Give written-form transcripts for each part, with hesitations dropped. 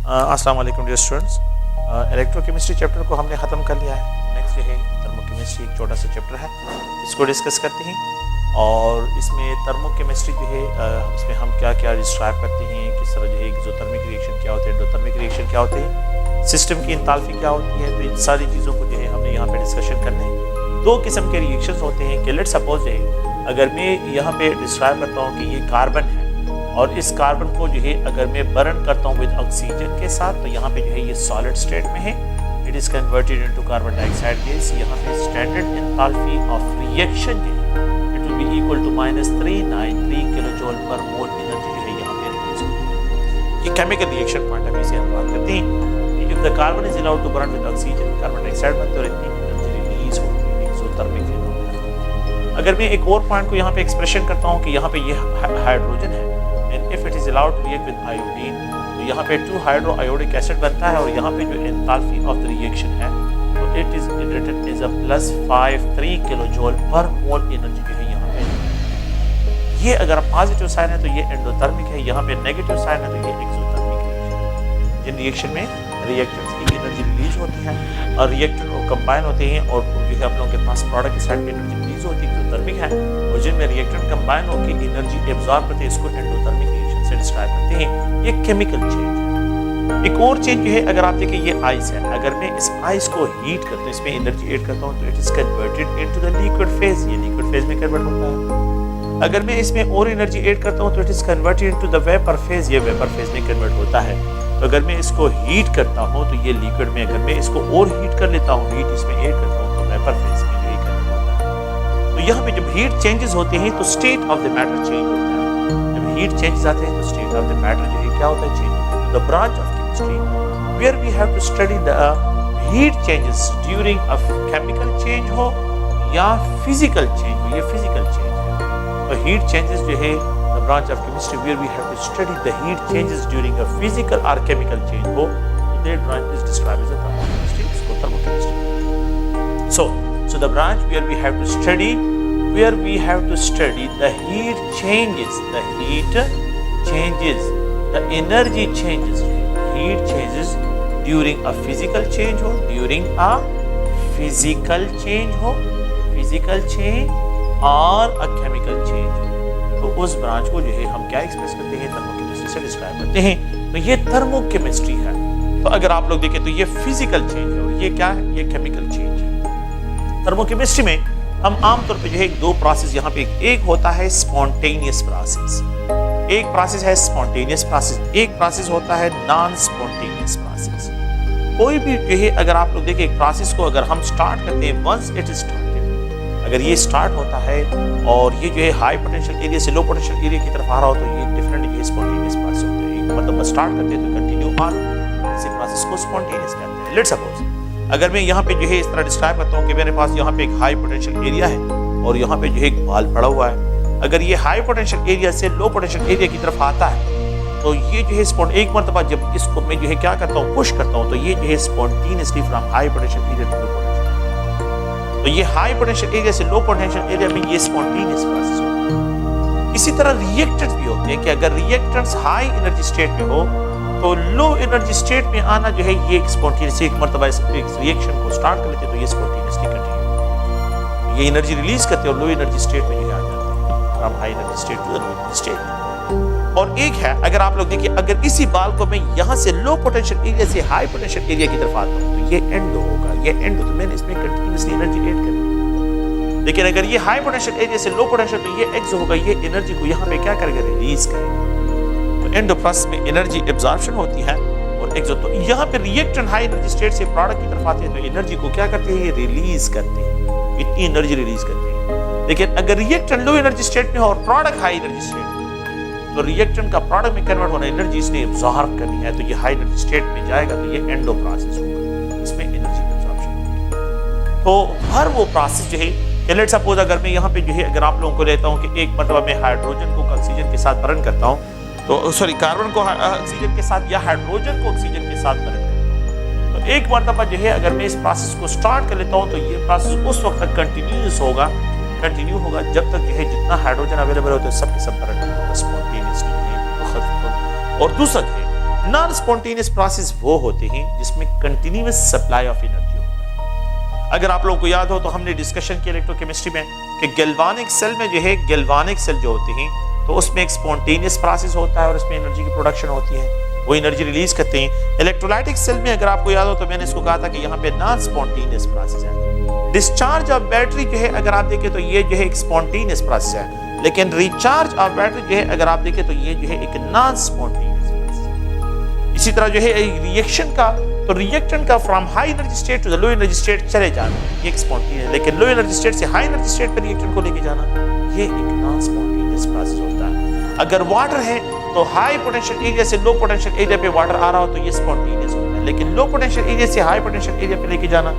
अस्सलाम वालेकुम dear students. Electrochemistry chapter को हमने ख़त्म कर लिया है। नेक्स्ट जो है थर्मोकेमिस्ट्री एक छोटा सा चैप्टर है, इसको डिस्कस करते हैं। और इसमें थर्मोकेमिस्ट्री जो है इसमें हम क्या क्या डिस्क्राइब करते हैं, किस तरह जो है एक्सोथर्मिक रिएक्शन क्या होते हैं, एंडोथर्मिक रिएक्शन क्या होते हैं, सिस्टम की इंताल्फी क्या होती है। तो इन सारी चीज़ों को जो है हमने यहाँ पे डिस्कशन करने हैं। दो किस्म के रिएक्शंस होते हैं कि लेट्स सपोज जो है अगर मैं यहाँ पे डिस्क्राइब करता हूँ कि ये कार्बन है और इस कार्बन को जो है अगर मैं बर्न करता हूँ विद ऑक्सीजन के साथ, तो यहाँ पे जो है ये सॉलिड स्टेट में है, it is converted into carbon dioxide gas. यहाँ पे स्टैंडर्ड एंथैल्पी ऑफ रिएक्शन जो है it will be equal to -393 kilojoule per mole energy जो है यहाँ पे रिलीज होती है। ये chemical reaction point of view से हम बात करते हैं कि if the carbon is allowed to burn with oxygen, carbon dioxide बनते और इतनी एनर्जी रिलीज होती है, एक्सोथर्मिक फिनोमेना। अगर मैं एक और पॉइंट को यहाँ पे एक्सप्रेशन करता हूँ कि यहाँ पे ये हाइड्रोजन है, and if it is allowed to react with iodine, तो यहाँ पे 2 हाइड्रोआयोडिक एसिड बनता है और यहाँ पे जो एंथैल्पी ऑफ द रिएक्शन है तो it is written as a +53 kilojoule per mole energy जो है यहाँ पे। ये अगर पॉजिटिव साइन है तो ये एंडोथर्मिक है, यहाँ पे नेगेटिव साइन है तो ये एक्सोथर्मिक रिएक्शन है। जिन रिएक्शन में रिएक्टेंट्स की एनर्जी रिलीज होती है और रिएक्टेंट कंबाइन होते हैं और जो है हम लोगों के पास प्रोडक्ट की साइड एनर्जी रिलीज होती है एक्सोथर्मिक है, और जिनमें रिएक्टेंट कंबाइन होकर एनर्जी एब्जॉर्ब करते हैं इसको एंडोथर्मिक रिएक्शन से डिस्क्राइब करते हैं। ये केमिकल चेंज है। एक और चेंज जो है अगर आप देखें ये आइस है, अगर मैं इस आइस को हीट करता हूँ, इसमें एनर्जी ऐड करता हूँ तो it is converted into the liquid phase, ये लिक्विड फेज में कन्वर्ट होता है। अगर मैं इसमें और एनर्जी ऐड करता हूँ तो it is converted into the vapour phase, ये वेपर फेज में कन्वर्ट होता है। तो अगर मैं इसको हीट करता हूँ तो ये लिक्विड में, अगर मैं इसको और हीट कर लेता हूँ, हीट इसमें ऐड करता हूँ तो वेपर फेज में ये कन्वर्ट होता है। तो यहाँ पे जब हीट चेंजेस होते हैं तो state of the matter change होता है। जब हीट चेंजेस आते हैं तो स्टेट ऑफ द मैटर जो है क्या होता है, चेंज होता है। The branch of chemistry where we have to study the heat changes during a chemical change हो या फिजिकल चेंज हो, ये फिजिकल चेंज है। तो हीट चेंजेस जो है the branch of chemistry where we have to study the heat changes during a physical or chemical change हो, so that branch is described as a thermochemistry, इसको thermochemistry। So the branch where we have to study the heat changes, the energy changes, heat changes during a physical change हो, during a physical change और a chemical change हो, तो उस branch को जो है हम क्या एक्सप्रेस करते हैं, थर्मोकेमिस्ट्री से डिस्क्राइब करते हैं। तो ये थर्मोकेमिस्ट्री है। तो अगर आप लोग देखें तो ये फिजिकल चेंज है और ये क्या है, ये केमिकल चेंज है। थर्मोकेमिस्ट्री में हम आमतौर पे जो है 2 प्रोसेस यहाँ पे, एक होता है स्पॉन्टेनियस प्रोसेस, एक प्रोसेस है स्पॉन्टेनियस प्रोसेस, एक प्रोसेस होता है नॉन स्पॉन्टेनियस प्रोसेस। कोई भी जो है अगर आप लोग देखें एक प्रोसेस को अगर हम स्टार्ट करते हैं, वंस इट इज स्टार्टेड, अगर ये स्टार्ट होता है और ये जो है हाई पोटेंशियल एरिया से लो पोटेंशियल एरिया की तरफ आ रहा हो तो ये डिफरेंट जो है स्पॉन्टेनियस प्रोसेस होता है। मतलब स्टार्ट करते हैं तो कंटिन्यू ऑन, ऐसे प्रोसेस को स्पॉन्टेनियस कहते हैं। लेट्स सपोज अगर मैं यहाँ पे जो है इस तरह डिस्क्राइब करता हूँ कि मेरे पास यहाँ पे एक हाई पोटेंशियल एरिया है और यहाँ पे जो है एक बाल पड़ा हुआ है। अगर ये हाई पोटेंशियल एरिया से लो पोटेंशियल एरिया की तरफ आता है तो ये जो है एक मरतबा जब इसको मैं जो है क्या करता हूँ, पुश करता हूँ, तो ये जो है spontaneously from high potential area to low potential, तो ये हाई पोटेंशियल एरिया से लो पोटेंशियल एरिया में ये स्पॉन्टेनियस प्रोसेस होता है। इसी तरह रिएक्टेंट्स भी होते हैं कि अगर रिएक्टेंट्स हाई एनर्जी स्टेट में हो तो लो एनर्जी स्टेट में आना जो है ये स्पॉन्टेनियस, एक मरतबा इस रिएक्शन को स्टार्ट कर लेते तो ये स्पॉन्टेनियसली कंटिन्यू, ये एनर्जी रिलीज करते हैं और लो एनर्जी स्टेट में जो है आ जाते हैं, from high energy state to low energy state. और एक है अगर आप लोग देखिए अगर इसी बाल को मैं यहाँ से लो पोटेंशियल एरिया से हाई पोटेंशियल एरिया की तरफ आता हूँ तो ये एंडो होगा, ये एंडो, तो मैंने इसमें कंटिन्यूअसली एनर्जी ऐड कर दी। लेकिन अगर ये हाई पोटेंशियल एरिया से लो पोटेंशियल तो ये एक्सो होगा, ये एनर्जी को यहाँ पे क्या करेगा, रिलीज करेगा। तो एंडो प्रोसेस में एनर्जी एब्जॉर्प्शन होती है और एक्सो, तो यहाँ पे रिएक्टेंट हाई एनर्जी स्टेट से प्रोडक्ट की तरफ आते हैं तो एनर्जी को क्या करते हैं, ये रिलीज करते हैं, इतनी एनर्जी रिलीज करते हैं। लेकिन अगर रिएक्टेंट लो एनर्जी स्टेट में हो और प्रोडक्ट हाई एनर्जी स्टेट में, तो रिएक्टेंट का प्रोडक्ट में कन्वर्ट होना एनर्जी इसने एब्जॉर्ब करनी है तो ये हाई एनर्जी स्टेट में जाएगा तो ये एंडो प्रोसेस होगा, इसमें एनर्जी एब्जॉर्प्शन होगी। तो हर वो प्रोसेस जो है, लेट्स सपोज अगर मैं यहाँ पे जो है अगर आप लोगों को लेता हूँ कि एक मरतबा मैं हाइड्रोजन को ऑक्सीजन के साथ बर्न करता हूँ, तो सॉरी कार्बन को ऑक्सीजन के साथ या हाइड्रोजन को ऑक्सीजन के साथ बर्न करता हूँ, तो एक मरतबा जो है अगर मैं इस प्रोसेस को स्टार्ट कर लेता हूँ तो ये प्रोसेस उस वक्त तक कंटिन्यू होगा जब तक जो है जितना हाइड्रोजन अवेलेबल होता है सब के सब बर्न होगा स्पॉन्टेनियसली। और दूसरा है नॉन स्पॉन्टेनियस प्रोसेस वो होते हैं जिसमें कंटिन्यूअस सप्लाई ऑफ एनर्जी होता है। अगर आप लोगों को याद हो तो हमने डिस्कशन की इलेक्ट्रोकेमिस्ट्री में कि गैल्वानिक सेल में जो है, गैल्वानिक सेल जो होते हैं तो उसमें एक स्पॉन्टेनियस प्रोसेस होता है और उसमें एनर्जी की प्रोडक्शन होती है, वो एनर्जी रिलीज करते हैं। इलेक्ट्रोलाइटिक सेल में अगर आपको याद हो तो मैंने इसको कहा था कि यहाँ पे नॉन स्पॉन्टेनियस प्रोसेस है। डिस्चार्ज ऑफ बैटरी जो है अगर आप देखें तो ये जो है एक स्पॉन्टेनियस प्रोसेस है, लेकिन रिचार्ज ऑफ बैटरी जो है अगर आप देखें तो ये जो है एक नॉन स्पॉन्टेनियस प्रोसेस है। इसी तरह जो है रिएक्शन का, तो रिएक्टेंट का from high energy state to the low energy state चले जाना, ये एक स्पॉन्टेनियस, लेकिन लो एनर्जी स्टेट से हाई एनर्जी स्टेट पर रिएक्टेंट को लेके जाना, ये एक नॉन स्पॉन्टेनियस प्रोसेस होता है। अगर वाटर है तो हाई पोटेंशियल एरिया से लो पोटेंशियल एरिया पे वाटर आ रहा हो तो ये स्पॉन्टेनियस होता है, लेकिन लो पोटेंशियल एरिया से हाई पोटेंशियल एरिया पे लेके जाना,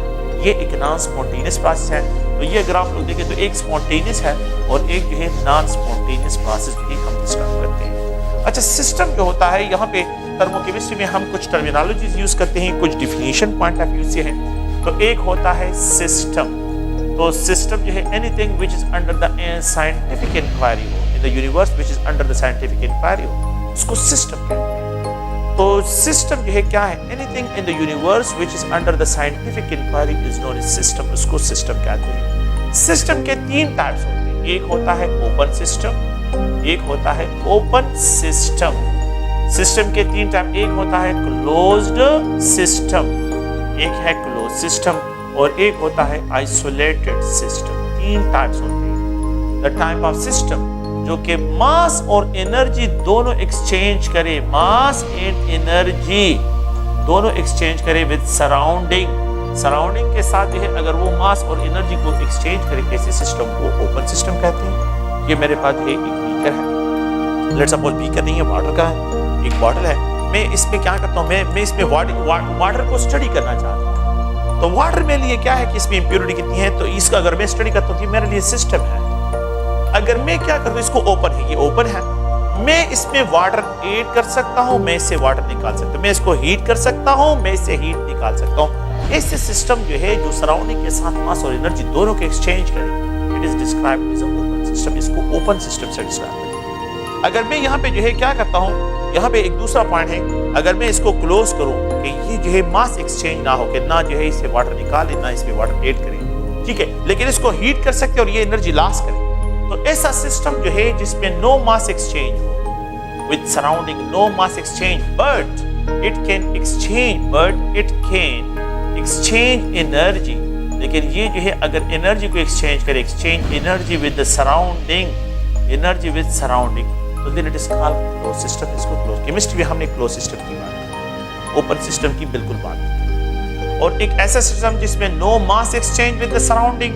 ये एक नॉन स्पॉन्टेनियस प्रोसेस है। तो ये अगर आप लोग देखें तो एक स्पॉन्टेनियस है और एक जो है नॉन स्पॉन्टेनियस प्रोसेस भी हम डिस्कस करते हैं। अच्छा, सिस्टम जो होता है, यहाँ पे थर्मोकेमिस्ट्री में हम कुछ टर्मिनोलॉजीज यूज करते हैं, कुछ डिफिनेशन पॉइंट ऑफ व्यू से है। तो एक होता है सिस्टम, तो सिस्टम जो है anything which is under the scientific inquiry हो, in the universe which is under the scientific inquiry हो, उसको सिस्टम कहते हैं। तो सिस्टम जो है क्या है, anything in the universe which is under the scientific inquiry is known as system, उसको सिस्टम कहते हैं। सिस्टम के तीन टाइप्स होते हैं, एक होता है ओपन सिस्टम, एक होता है ओपन सिस्टम। सिस्टम के तीन टाइप, एक होता है क्लोज्ड सिस्टम, एक है क्लोज सिस्टम और एक होता है आइसोलेटेड सिस्टम। तीन टाइप्स होते हैं। द टाइप ऑफ सिस्टम जो कि मास और एनर्जी दोनों एक्सचेंज करे, मास एंड एनर्जी दोनों एक्सचेंज करे विद सराउंडिंग, सराउंडिंग के साथ जो है अगर वो मास और एनर्जी को एक्सचेंज करे, ऐसे सिस्टम को ओपन सिस्टम कहते हैं। ये मेरे पास एक बीकर है, लेट्स सपोज बीकर नहीं है, वाटर का है, एक बॉटल है, मैं इसमें क्या करता हूँ, मैं इसमें वाटर को स्टडी करना चाहता हूँ। तो वाटर मेरे लिए क्या है कि इसमें इंप्योरिटी कितनी है, तो इसका अगर मैं स्टडी करता हूँ तो मेरे लिए सिस्टम है। अगर मैं क्या करूँ, इसको ओपन है, ये ओपन है, मैं इसमें वाटर ऐड कर सकता हूँ, मैं इससे वाटर निकाल सकता हूँ, मैं इसको हीट कर सकता हूँ, मैं इससे हीट निकाल सकता हूँ। ऐसे सिस्टम जो है जो सराउंडिंग के साथ मास और एनर्जी दोनों के एक्सचेंज करे, it is described as open system, इसको ओपन सिस्टम से डिस्क्राइब करते हैं। अगर मैं यहाँ पे जो है क्या करता हूँ, यहाँ पे एक दूसरा पॉइंट है, अगर मैं इसको क्लोज करूँ कि ये जो है मास एक्सचेंज ना हो, कि ना जो है इससे वाटर निकाले ना इसमें वाटर ऐड करे, ठीक है, लेकिन इसको हीट कर सकते और ये एनर्जी लॉस करे, तो ऐसा सिस्टम जो है जिसमें नो मास एक्सचेंज हो with surrounding, no mass exchange, but it can exchange energy, लेकिन ये जो है अगर एनर्जी को एक्सचेंज करे, exchange energy with the surrounding, energy with surrounding, तो then it is called close system. इसको क्लोज, केमिस्ट्री में हमने क्लोज सिस्टम की बात की, ओपन सिस्टम की बिल्कुल बात की। और एक ऐसा सिस्टम जिसमें no mass exchange with the surrounding,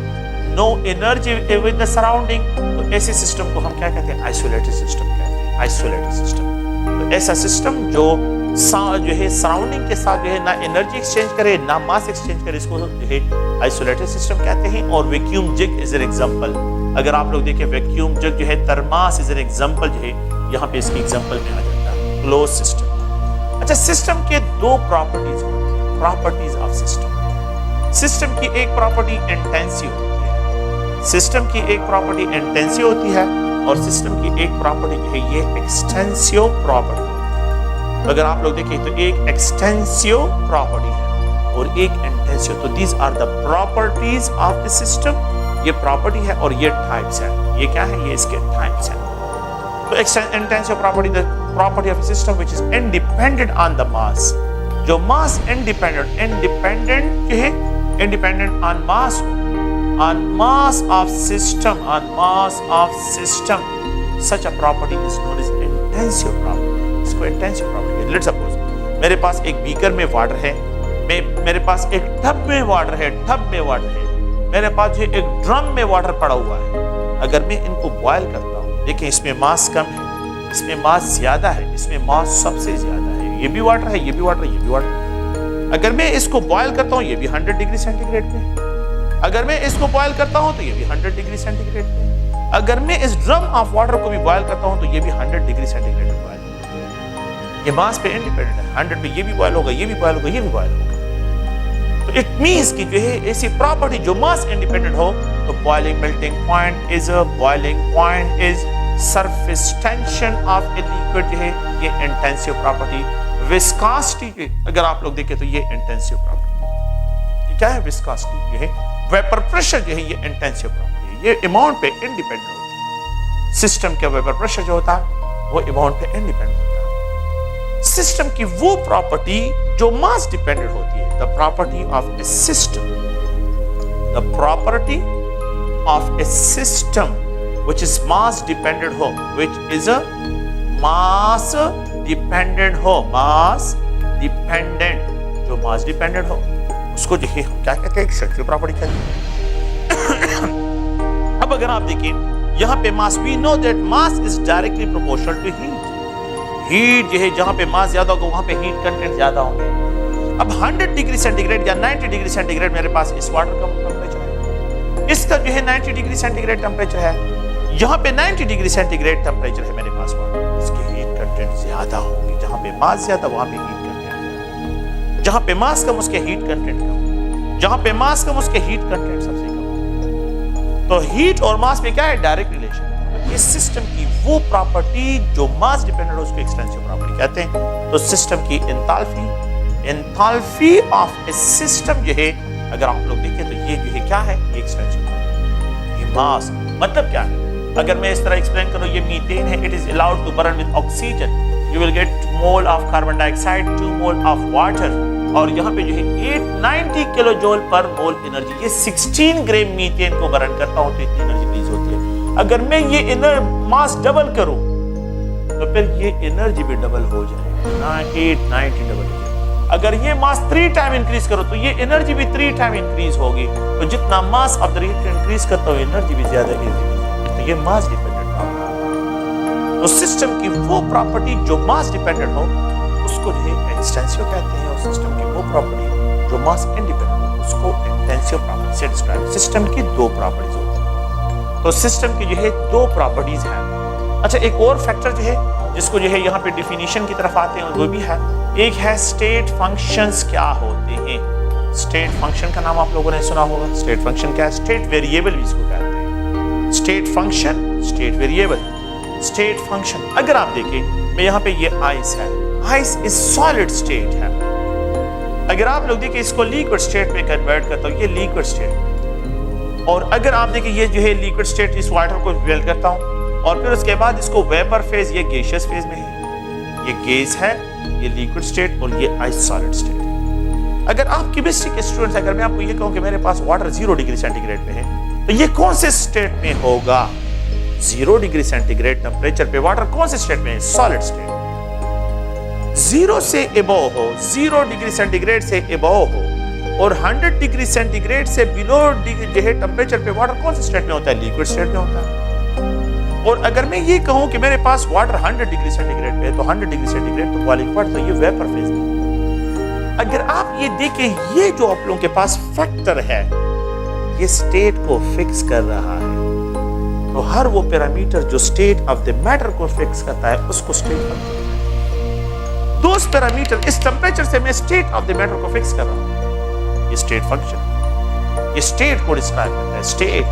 no energy with the surrounding, तो ऐसे सिस्टम को हम क्या कहते हैं, आइसोलेटेड सिस्टम कहते हैं। आइसोलेटेड सिस्टम, तो ऐसा सिस्टम जो है सराउंडिंग के साथ जो है ना एनर्जी एक्सचेंज करे ना मास एक्सचेंज करे, इसको जो है आइसोलेटेड सिस्टम कहते हैं। और vacuum jug is an example, अगर आप लोग देखें वैक्यूम जग जो है, थर्मास इज एन एग्जांपल जो है, यहाँ पे इसकी एग्जांपल में आ जाता है क्लोज सिस्टम। अच्छा, सिस्टम के दो प्रॉपर्टीज होती है, प्रॉपर्टीज ऑफ सिस्टम। सिस्टम की एक प्रॉपर्टी इंटेंसिव होती है, सिस्टम की एक प्रॉपर्टी इंटेंसिव होती है और सिस्टम की एक प्रॉपर्टी जो है ये एक्सटेंसिव प्रॉपर्टी। अगर आप लोग देखें तो एक एक्सटेंसिव प्रॉपर्टी है और एक इंटेंसिव, तो these are the properties of the system. ये प्रॉपर्टी है और ये टाइप्स है, ये क्या है, ये इसके टाइप्स हैं। तो intensive property, the property of system which is independent on the mass, जो मास इंडिपेंडेंट जो है, independent on mass, on mass of system, such a property is known as intensive property. इसको intensive property है। Let's suppose मेरे पास एक beaker में water है, मेरे पास एक टब में वाटर है, मेरे पास जो एक ड्रम में वाटर पड़ा हुआ है। अगर मैं इनको बॉयल करता हूँ, देखिए इसमें मास कम है, इसमें मास ज्यादा है, इसमें मास सबसे ज्यादा है, ये भी वाटर है, ये भी वाटर है, ये भी वाटर। अगर मैं इसको बॉयल करता हूँ, ये भी 100 डिग्री सेंटीग्रेड पे है। अगर मैं इसको बॉयल करता हूं तो ये भी 100 डिग्री सेंटीग्रेड पे। अगर मैं इस ड्रम ऑफ वाटर को भी बॉयल करता हूं तो ये भी 100 डिग्री सेंटीग्रेड पे बॉयल होगा। ये मास पे इंडिपेंडेंट है, 100 पे ये भी बॉयल होगा, ये भी बॉयल होगा, ये भी बॉयल होगा। तो इट मींस कि जो है ऐसी प्रॉपर्टी जो मास इंडिपेंडेंट हो, तो boiling melting point is surface tension of a liquid, जो है ये इंटेंसिव प्रॉपर्टी। विस्कोसिटी, अगर आप लोग देखें तो ये इंटेंसिव प्रॉपर्टी। ये क्या है? विस्कोसिटी जो है, वेपर प्रेशर जो है, ये इंटेंसिव प्रॉपर्टी है। ये अमाउंट पे इंडिपेंडेंट होती है। सिस्टम का वेपर प्रेशर जो होता है वो अमाउंट पे इंडिपेंडेंट होता है। सिस्टम की वो प्रॉपर्टी जो मास डिपेंडेंट होती है, the property of a system, the property of a system which is mass dependent हो, which is a mass dependent हो, mass dependent, जो mass dependent हो उसको जो है क्या कहते हैं? एक्सटेंसिव प्रॉपर्टी कहते हैं। अब अगर आप देखें यहाँ पे मास, we know that mass is directly proportional to heat, heat जो है जहाँ पे मास ज्यादा होगा वहाँ पे हीट कंटेंट ज्यादा होंगे। अब 100 डिग्री सेंटीग्रेड या 90 डिग्री सेंटीग्रेड मेरे पास इस वाटर का टेम्परेचर है, इसका जो है 90 डिग्री सेंटीग्रेड टेम्परेचर है, यहाँ पे 90 डिग्री सेंटीग्रेड टेम्परेचर है मेरे पास वाटर, इसकी हीट कंटेंट ज्यादा होगी। जहाँ पे मास ज्यादा वहाँ पे हीट कंटेंट, जहाँ पे मास कम उसके हीट कंटेंट कम, जहाँ पे मास कम उसके हीट कंटेंट सबसे कम। तो हीट और मास में क्या है? Direct relation. इस सिस्टम की वो प्रॉपर्टी जो मास डिपेंडेंट है उसको एक्सटेंसिव प्रॉपर्टी कहते हैं। तो सिस्टम की एंथैल्पी ऑफ ए सिस्टम जो है, अगर आप लोग देखें तो ये जो है क्या है? Extensive property. मास मतलब क्या है? अगर मैं इस तरह एक्सप्लेन करूं, ये मीथेन है, it is allowed to burn with oxygen, you will get mole of carbon dioxide, 2 mole of water, और यहाँ पे जो है 890 kilo joule per mole energy. ये 16 ग्राम मीथेन को बर्न करता हूं तो इतनी एनर्जी रिलीज होती है। अगर मैं ये मास डबल करूं तो फिर ये एनर्जी भी डबल हो जाएगी ना, 890 डबल हो जाएगी। अगर ये मास 3 टाइम इंक्रीज करो तो ये एनर्जी भी 3 टाइम इंक्रीज होगी। तो जितना mass of the reactor increase करता हो एनर्जी भी ज्यादा इंक्रीज, ये मास डिपेंडेंट प्रॉपर्टी। तो सिस्टम की वो प्रॉपर्टी जो मास डिपेंडेंट हो उसको जो है एक्सटेंसिव कहते हैं, और सिस्टम की वो प्रॉपर्टी जो मास इंडिपेंडेंट हो उसको इंटेंसिव प्रॉपर्टी से डिस्क्राइब। सिस्टम की 2 प्रॉपर्टीज होती हैं, तो सिस्टम की जो है 2 प्रॉपर्टीज हैं। अच्छा, एक और फैक्टर जो है जिसको जो है यहाँ पे डिफिनीशन की तरफ आते हैं वो भी है, एक है स्टेट फंक्शंस क्या होते हैं। स्टेट फंक्शन का नाम आप लोगों ने सुना होगा। स्टेट फंक्शन क्या है? स्टेट वेरिएबल भी इसको कहते हैं। State function, state variable, state function. अगर आप देखें मैं यहाँ पे ये आइस है, आइस इज सॉलिड स्टेट है। अगर आप लोग देखें इसको लिक्विड स्टेट में कन्वर्ट करता हूँ, ये लिक्विड स्टेट, और अगर आप देखें ये जो है लिक्विड स्टेट, इस वाटर को बॉयल करता हूँ और फिर उसके बाद इसको वेपर फेज, ये गैसियस फेज में है, ये गैस है, ये लिक्विड स्टेट और ये आइस सॉलिड स्टेट। अगर आप केमिस्ट्री के स्टूडेंट्स, अगर मैं आपको ये कहूँ कि मेरे पास वाटर 0 डिग्री सेंटीग्रेड पे है तो ये कौन से स्टेट में होगा? 0 डिग्री सेंटीग्रेड टेम्परेचर पे वाटर कौन से स्टेट में है? Solid state. 0 से एबव हो, 0 डिग्री सेंटीग्रेड से एबव हो, और 100 डिग्री सेंटीग्रेड से बिलो जो है टेम्परेचर पे वाटर कौन से स्टेट में होता है? लिक्विड स्टेट में होता है। और अगर मैं ये कहूं कि मेरे पास वाटर 100 डिग्री सेंटीग्रेड पे है तो 100 डिग्री सेंटीग्रेड तो बॉइलिंग पॉइंट, तो ये वेपर फेज में। अगर आप ये देखें, ये जो आप लोगों के पास फैक्टर है ये स्टेट को फिक्स कर रहा है। तो हर वो पैरामीटर जो स्टेट ऑफ द मैटर को फिक्स करता है उसको स्टेट कहते हैं। दो पैरामीटर, इस टेम्परेचर से मैं स्टेट ऑफ द मैटर को फिक्स कर रहा हूं, ये स्टेट फंक्शन, ये स्टेट को डिस्क्राइब करता है। स्टेट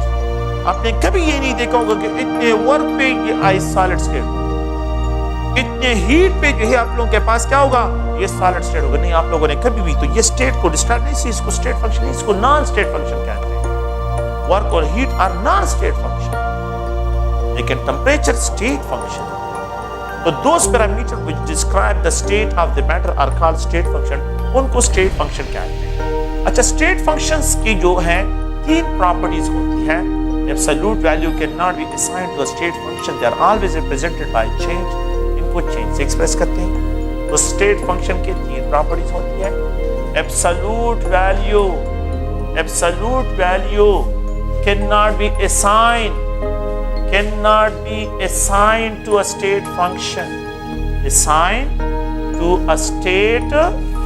आपने कभी ये नहीं देखा होगा कि इतने वर्क पे ये आइस सॉलिड स्टेट, इतने हीट पे जो है आप लोगों के पास क्या होगा? ये सॉलिड स्टेट होगा। नहीं, आप लोगों ने कभी भी तो ये स्टेट को डिस्क्राइब नहीं, इसको स्टेट फंक्शन, इसको नॉन स्टेट फंक्शन कहते हैं। वर्क और heat are non state function, लेकिन टेम्परेचर स्टेट फंक्शन। तो those parameter which describe the state of the matter are called state function, उनको स्टेट फंक्शन कहते हैं। अच्छा, स्टेट फंक्शंस की जो है 3 प्रॉपर्टीज होती है। Absolute value can not be assigned to a state function, they are always represented by change, इनको चेंज से एक्सप्रेस करते हैं। तो स्टेट फंक्शन के 3 प्रॉपर्टीज होती है। Absolute value cannot be assigned to a state function, assigned to a state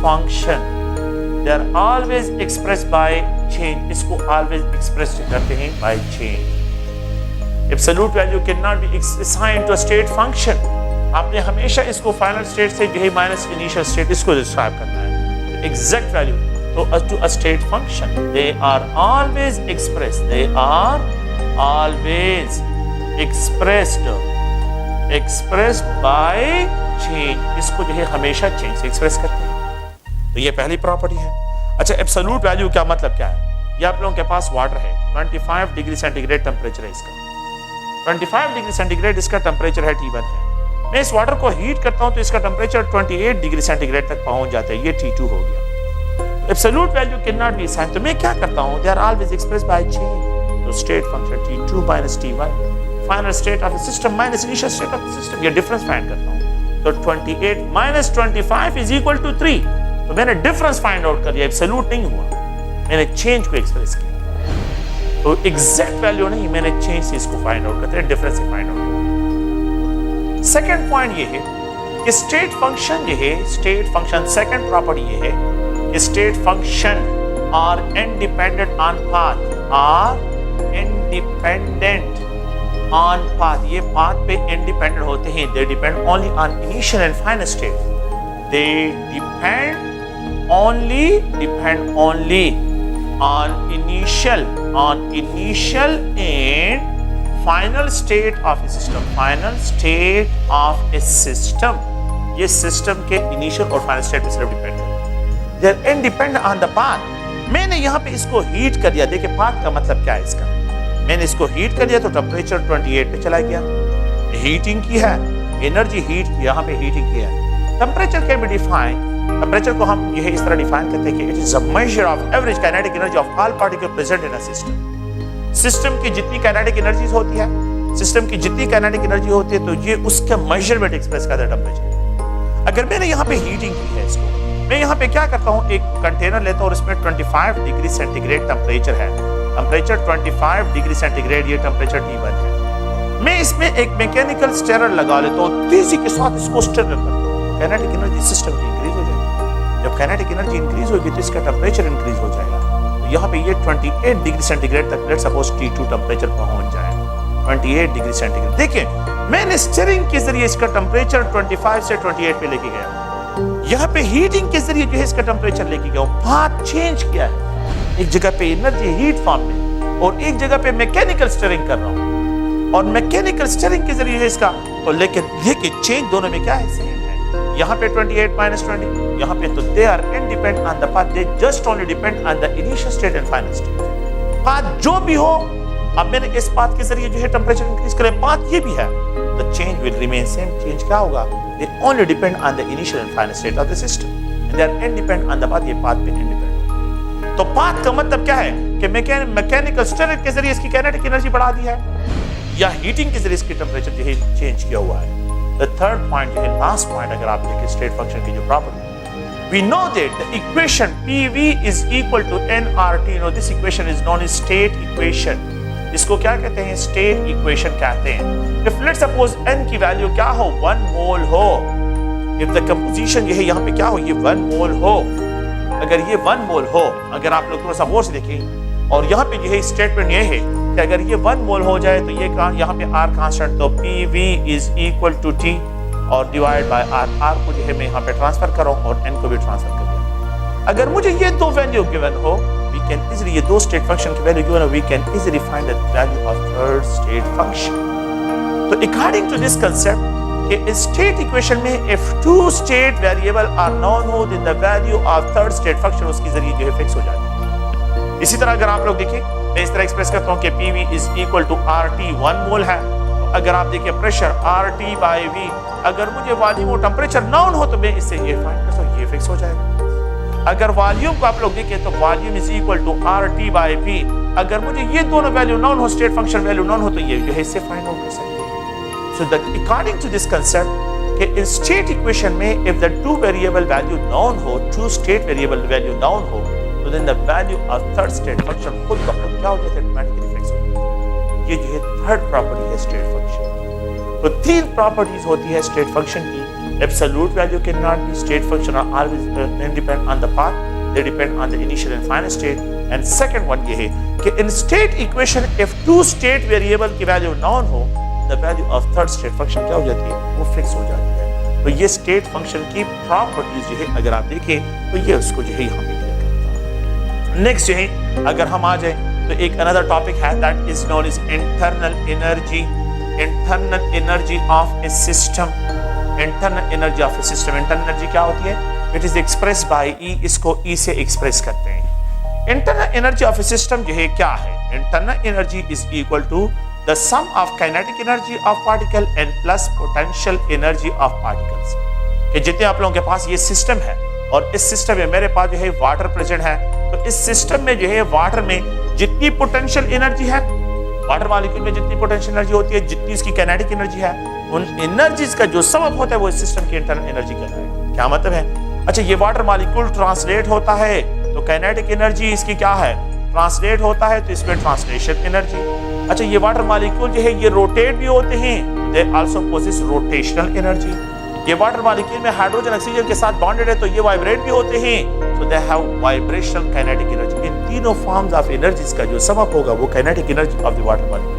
function, they are always expressed by change, इसको always express करते हैं by change। absolute value cannot be assigned to a state function, आपने हमेशा इसको final state से जो है minus initial state इसको डिस्क्राइब करना है। एग्जैक्ट वैल्यू तो to a state function, they are always expressed by change, इसको जो है हमेशा चेंज से एक्सप्रेस करते हैं। तो ये पहली प्रॉपर्टी है। अच्छा, एब्सोल्यूट वैल्यू क्या मतलब क्या है? ये आप लोगों के पास वाटर है, 25 डिग्री सेंटीग्रेड टेम्परेचर है इसका, 25 डिग्री सेंटीग्रेड इसका टेम्परेचर है, T1 है। मैं इस वाटर को हीट करता हूं तो इसका टेम्परेचर 28 डिग्री सेंटीग्रेड तक पहुंच जाता है, ये T2 हो गया। Absolute value can not be assigned, तो मैं क्या करता हूं, they are always expressed by change. तो state function T2 minus T1, final state of the system minus initial state of the system, ये डिफरेंस फाइंड करता हूं। तो 28 माइनस 25 इज इक्वल टू 3, तो मैंने डिफरेंस फाइंड आउट कर लिया, absolute नहीं हुआ, मैंने चेंज को एक्सप्रेस किया। तो एग्जैक्ट वैल्यू नहीं, मैंने चेंज से इसको फाइंड आउट करते हैं, डिफरेंस से फाइंड आउट करते हैं। सेकंड पॉइंट ये है कि स्टेट फंक्शन ये है, स्टेट फंक्शन सेकंड प्रॉपर्टी ये है कि state function are independent on path, are independent on path, ये पाथ पे इंडिपेंडेंट होते हैं, they depend only on initial and final state, they depend only on initial and final state of a system, final state of a system, ये system के initial और final state पे सिर्फ depend है, they are independent on the path। मैंने यहाँ पे इसको हीट कर दिया, देखिए पाथ का मतलब क्या है इसका, मैंने इसको हीट कर दिया तो टेम्परेचर 28 पे चला गया, हीटिंग की है, एनर्जी हीट की, यहाँ पे हीटिंग की है। Temperature can be defined, temperature को हम यह इस तरह डिफाइन करते हैं कि it is a measure of average kinetic energy of all particle present in a system. System की जितनी काइनेटिक एनर्जीज होती है, सिस्टम की जितनी काइनेटिक एनर्जी होती है, तो ये उसका मेजरमेंट एक्सप्रेस करता है टेम्परेचर। अगर मैंने यहाँ पे हीटिंग की है इसको, मैं यहाँ पे क्या करता हूँ, एक कंटेनर लेता हूँ और उसमें 25 डिग्री सेंटीग्रेड टेम्परेचर है, टेम्परेचर 25 डिग्री सेंटीग्रेड, ये टेम्परेचर T1 है। मैं इसमें एक मैकेनिकल स्टेरर लगा लेता हूँ, तेजी के साथ इसको स्टर करता हूँ, काइनेटिक एनर्जी सिस्टम की इंक्रीज हो जाएगी। जब काइनेटिक एनर्जी इंक्रीज होगी तो इसका टेम्परेचर इंक्रीज हो जाएगा। तो यहाँ पे ये 28 डिग्री सेंटीग्रेड तक लेट्स सपोज T2 टेम्परेचर पहुंच जाए, 28 डिग्री सेंटीग्रेड। देखिए मैंने स्टीयरिंग के जरिए इसका टेम्परेचर 25 से 28 पे लेके गया, यहाँ पे हीटिंग के जरिए जो है इसका टेम्परेचर लेके गया, पाथ चेंज किया है, एक जगह पे एनर्जी हीट फॉर्म में और एक जगह पे मैकेनिकल स्टीयरिंग कर रहा हूँ, और मैकेनिकल स्टीयरिंग के जरिए इसका, तो लेकिन चेंज दोनों में क्या है, सेम है। यहाँ पे 28 माइनस 20, यहाँ पे तो they are independent on the path, they just only depend on the initial state and final state. Path जो भी हो, अब मैंने इस पाथ के जरिए जो है टेम्परेचर इंक्रीज करे, पाथ ये भी है, the change will remain same. Change क्या होगा, they only depend on the initial and final state of the system and they are independent on the path, ये पाथ पे इंडिपेंडेंट। तो पाथ का मतलब क्या है कि मैकेनिकल स्टीयरिंग के जरिए इसकी काइनेटिक एनर्जी बढ़ा दी है, या हीटिंग के जरिए इसकी टेम्परेचर जो है चेंज किया हुआ है। The third point जो है, last point, अगर आप देखें स्टेट फंक्शन की जो property, we know that the equation PV is equal to nRT. Now this equation is known as state equation. इसको क्या कहते हैं, स्टेट इक्वेशन कहते हैं। If let's suppose n की वैल्यू क्या हो, 1 मोल हो, if the composition ये है यहाँ पे क्या हो, ये 1 मोल हो, अगर ये 1 मोल हो, अगर आप लोग थोड़ा सा गौर से देखें, और यहाँ पे जो है स्टेटमेंट ये है कि अगर ये 1 मोल हो जाए तो ये यहाँ पे R कांस्टेंट, तो PV is equal to T और डिवाइड बाय R। R को जो है मैं यहाँ पे ट्रांसफर कर रहा हूँ और N को भी ट्रांसफर कर दिया। अगर मुझे ये दो वैल्यू गिवन हो, वी कैन इजीली, ये दो स्टेट फंक्शन की वैल्यू गिवन हो, we can easily find the value of third state function. तो अकॉर्डिंग टू दिस कंसेप्ट कि स्टेट इक्वेशन में if two state variable are known हो, then the value of third state function उसके जरिए जो है fix हो जाती है। इसी तरह अगर आप लोग देखें, मैं इस तरह एक्सप्रेस करता हूं कि PV is equal to RT, 1 mole है, तो अगर आप देखिए प्रेशर RT बाय V, अगर मुझे वॉल्यूम और टेम्परेचर नोन हो तो मैं इससे ये फाइंड कर सकता हूं, ये फिक्स हो जाएगा। अगर वॉल्यूम को आप लोग देखें तो volume is equal to RT by V, अगर मुझे ये दोनों वैल्यू नोन हो, स्टेट फंक्शन वैल्यू नोन हो, तो ये जो है इससे फाइंड आउट कर सकते हैं। So that according to this concept कि इन स्टेट इक्वेशन में if the two variable value known हो, two state variable value known हो, तो then the value of third state function खुद ब खुद क्या हो जाता है, ऑटोमेटिकली फिक्स हो जाता है। ये जो है थर्ड प्रॉपर्टी है स्टेट फंक्शन। तो तीन प्रॉपर्टीज होती है स्टेट फंक्शन की। Absolute value can not be, state function are always independent on the path, they depend on the initial and final state. And second one ये है कि in state equation if two state variable की value known हो, the value of third state function क्या हो जाती है, वो फिक्स हो जाती है। तो ये स्टेट फंक्शन की प्रॉपर्टीज जो है अगर आप देखें तो ये उसको जो है यहाँ पे क्लियर करता है। नेक्स्ट जो है अगर हम आ जाए तो एक अनदर टॉपिक है that is known as internal energy, internal energy of a system. Internal energy of a system. Internal energy क्या होती है? It is express by E, इसको ई से एक्सप्रेस करते हैं। Internal energy of a system जो है क्या है? Internal energy is equal to the sum of kinetic energy of particle and plus potential energy of particles. कि जितने आप लोगों के पास ये सिस्टम है और इस सिस्टम में मेरे पास जो है वाटर प्रेजेंट है, तो इस सिस्टम में जो है वाटर में जितनी पोटेंशियल एनर्जी है, वाटर मॉलिक्यूल में जितनी पोटेंशियल एनर्जी होती है, जितनी इसकी काइनेटिक एनर्जी है, उन एनर्जीज का जो सम होता है वो इस सिस्टम की इंटरनल एनर्जी कहलाता है। क्या मतलब है? अच्छा, ये वाटर मॉलिक्यूल ट्रांसलेट होता है तो काइनेटिक एनर्जी इसकी क्या है? ट्रांसलेट होता है तो इसमें ट्रांसलेशन एनर्जी। अच्छा, ये वाटर मॉलिक्यूल जो है ये रोटेट भी होते हैं, they also possess rotational energy. ये वाटर मॉलिक्यूल में हाइड्रोजन ऑक्सीजन के साथ बॉन्डेड है तो ये वाइब्रेट भी होते हैं, so they have vibrational kinetic energy. इन तीनों फॉर्म्स ऑफ एनर्जीज का जो सम अप होगा वो kinetic energy of the water molecule.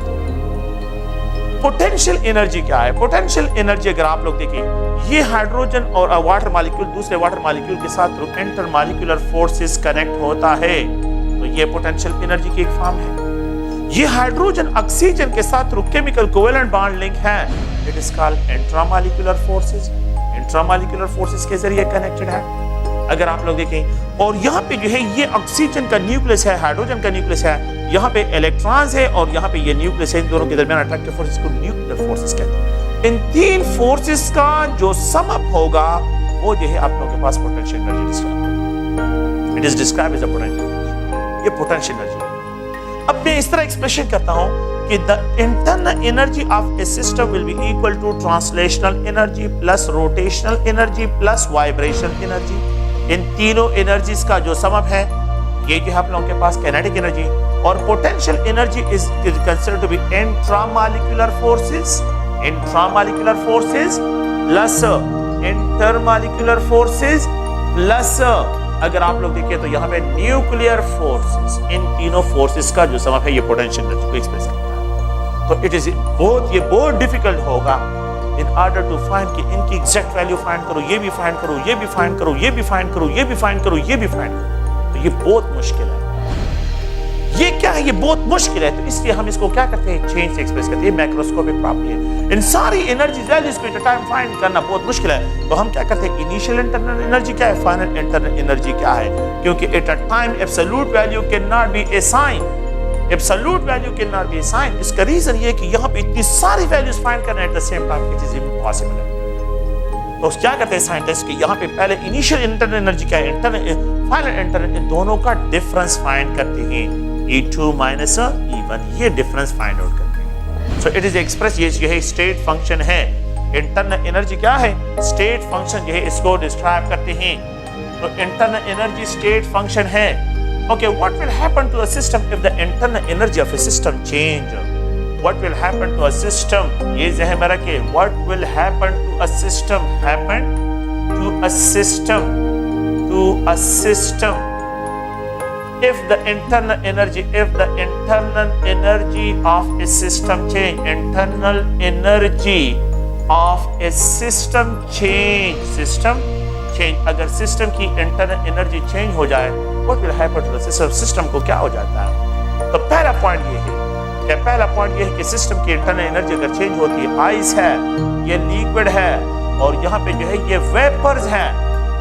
Potential energy क्या है? पोटेंशियल एनर्जी अगर आप लोग देखें, ये हाइड्रोजन और वाटर मॉलिक्यूल दूसरे वाटर मॉलिक्यूल के साथ थ्रू इंटरमॉलिक्यूलर फोर्सेस कनेक्ट होता है, तो ये पोटेंशियल एनर्जी की एक फॉर्म है। ये हाइड्रोजन ऑक्सीजन के साथ through chemical covalent bond link है, it is called intramolecular forces. Intramolecular forces के जरिए कनेक्टेड है अगर आप लोग देखें। और यहाँ पे जो है ये ऑक्सीजन का न्यूक्लियस है, हाइड्रोजन का न्यूक्लियस है, यहाँ पे इलेक्ट्रॉन्स है और यहाँ पे ये न्यूक्लियस है। इन दोनों के दरमियान अट्रैक्टिव फोर्सेस को न्यूक्लियर फोर्सेस कहते हैं। इन तीन फोर्सेस का जो सम अप होगा वो जो है आप लोगों के पास potential energy describe, it is describe as a potential energy. ये पोटेंशियल एनर्जी है। अब मैं इस तरह एक्सप्रेशन करता हूं कि the internal energy of a system will be equal to translational energy plus rotational energy plus vibrational energy. इन तीनों एनर्जीज का जो सम अप है ये जो है आप लोगों के पास काइनेटिक एनर्जी। और potential energy is considered to be intramolecular forces, intramolecular forces plus intermolecular forces plus अगर आप लोग देखें तो यहाँ पे न्यूक्लियर फोर्सेस। इन तीनों फोर्सेस का जो सम अप है ये पोटेंशियल एनर्जी को एक्सप्रेस करता है। तो इट इज ये बहुत डिफिकल्ट होगा इन ऑर्डर टू फाइंड कि इनकी एग्जैक्ट वैल्यू फाइंड करो, ये भी फाइंड करो, ये भी फाइंड करो, ये भी फाइंड करो, ये भी फाइंड करो, ये भी फाइंड करो, तो ये बहुत मुश्किल है। ये क्या है? ये बहुत मुश्किल है, तो इसलिए हम इसको क्या करते हैं? चेंज से एक्सप्रेस करते हैं, मैक्रोस्कोपिक प्रॉपर्टी है। इन सारी एनर्जी वैल्यूज को एट अ टाइम फाइंड करना बहुत मुश्किल है, तो हम क्या करते हैं? इनिशियल इंटरनल एनर्जी क्या है, फाइनल इंटरनल एनर्जी क्या है, क्योंकि at a time absolute value can not be assigned, absolute value can not be assigned. इसका रीजन ये कि यहाँ पे इतनी सारी वैल्यूज फाइंड करना at the same time it is impossible है। तो क्या करते हैं साइंटिस्ट कि यहाँ पे पहले इनिशियल इंटरनल एनर्जी क्या है, इंटरनल फाइनल इंटरनल, इन दोनों का डिफरेंस फाइंड करते हैं, E2 माइनस E1, ये डिफरेंस फाइंड आउट करते हैं। सो इट इज एक्सप्रेस, ये स्टेट फंक्शन है। इंटरनल एनर्जी क्या है? स्टेट फंक्शन जो है इसको डिस्क्राइब करते हैं। तो इंटरनल एनर्जी स्टेट फंक्शन है। Okay, what will happen to a system if the internal energy of a system change? What will happen to a system? ये जहन में रखे, what will happen to a system, happen to a system, to a system if the internal energy of a system change, internal energy of a system change, अगर system की internal energy change हो जाए, what will happen to the system? System को क्या हो जाता है? तो पहला पॉइंट ये है कि सिस्टम की इंटरनल एनर्जी अगर चेंज होती है, आइस है, ये लिक्विड है और यहाँ पे जो है ये वेपर्स है,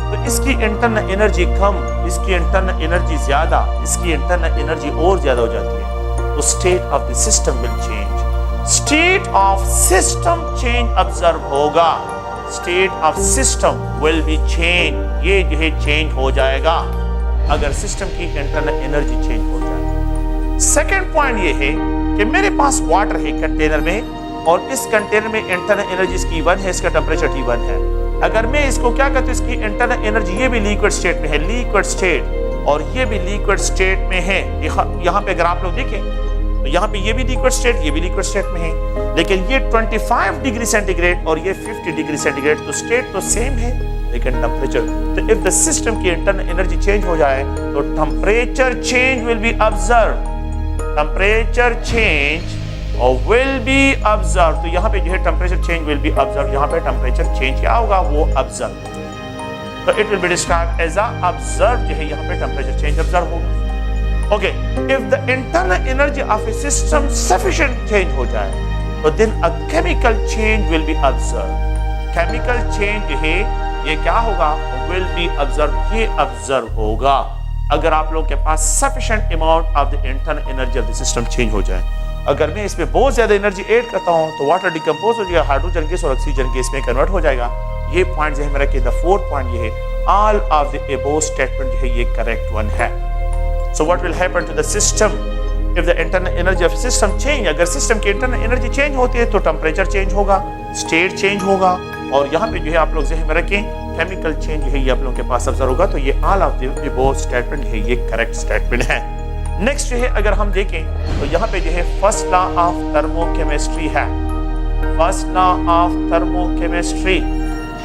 तो इसकी इंटरनल एनर्जी कम, इसकी इंटरनल एनर्जी ज्यादा, इसकी इंटरनल एनर्जी और ज्यादा हो जाती है, तो state of the system will change. State of system change observe होगा, state of system will be change, ये जो है चेंज हो जाएगा अगर सिस्टम की इंटरनल एनर्जी चेंज हो जाए। सेकेंड पॉइंट ये है कि मेरे पास वाटर है कंटेनर में और इस कंटेनर में इंटरनल एनर्जी इसकी 1 है, इसका टेम्परेचर T1 है। अगर मैं इसको क्या कहते हैं, इसकी इंटरनल एनर्जी, ये भी लिक्विड स्टेट में है, लिक्विड स्टेट, और ये भी लिक्विड स्टेट में है। यहाँ पे अगर आप लोग देखें तो यहाँ पे ये भी लिक्विड स्टेट, ये भी लिक्विड स्टेट में है, लेकिन ये 25 डिग्री सेंटीग्रेड और ये 50 डिग्री सेंटीग्रेड, तो स्टेट तो सेम है लेकिन टेम्परेचर। तो इफ द सिस्टम की इंटरनल एनर्जी चेंज हो जाए तो temperature change will be observe, temperature change और विल बी ऑब्जर्व। तो यहाँ पे जो है temperature change will be observe, यहाँ पे टेम्परेचर चेंज क्या होगा, वो ऑब्जर्व, तो it will be described as a observe, जो है यहाँ पे टेम्परेचर चेंज ऑब्जर्व होगा। Okay, if the internal energy of a system sufficient change हो जाए तो then a chemical change will be observe, chemical change है ये क्या होगा, विल बी ऑब्जर्व, ये ऑब्जर्व होगा अगर आप लोगों के पास sufficient amount of the internal energy of the system change हो जाए। अगर मैं इसमें बहुत ज्यादा एनर्जी ऐड करता हूं तो वाटर डिकम्पोज हो जाएगा, हाइड्रोजन गैस और ऑक्सीजन गैस में कन्वर्ट हो जाएगा। ये पॉइंट जो है मेरा कि द फोर्थ पॉइंट ये है, all of the above statement जो है ये करेक्ट वन है। So what will happen to the system if the internal energy of system change, अगर सिस्टम की इंटरनल एनर्जी चेंज होती है तो टेम्परेचर चेंज होगा, स्टेट चेंज होगा, और यहाँ पे जो है आप लोग ज़हन में रखें केमिकल चेंज जो है ये आप लोगों के पास ऑब्जर्व होगा। तो ये all of the above statement है ये करेक्ट स्टेटमेंट है। नेक्स्ट जो है अगर हम देखें तो यहाँ पे जो है फर्स्ट लॉ ऑफ थर्मोकेमिस्ट्री है, फर्स्ट लॉ ऑफ थर्मोकेमिस्ट्री,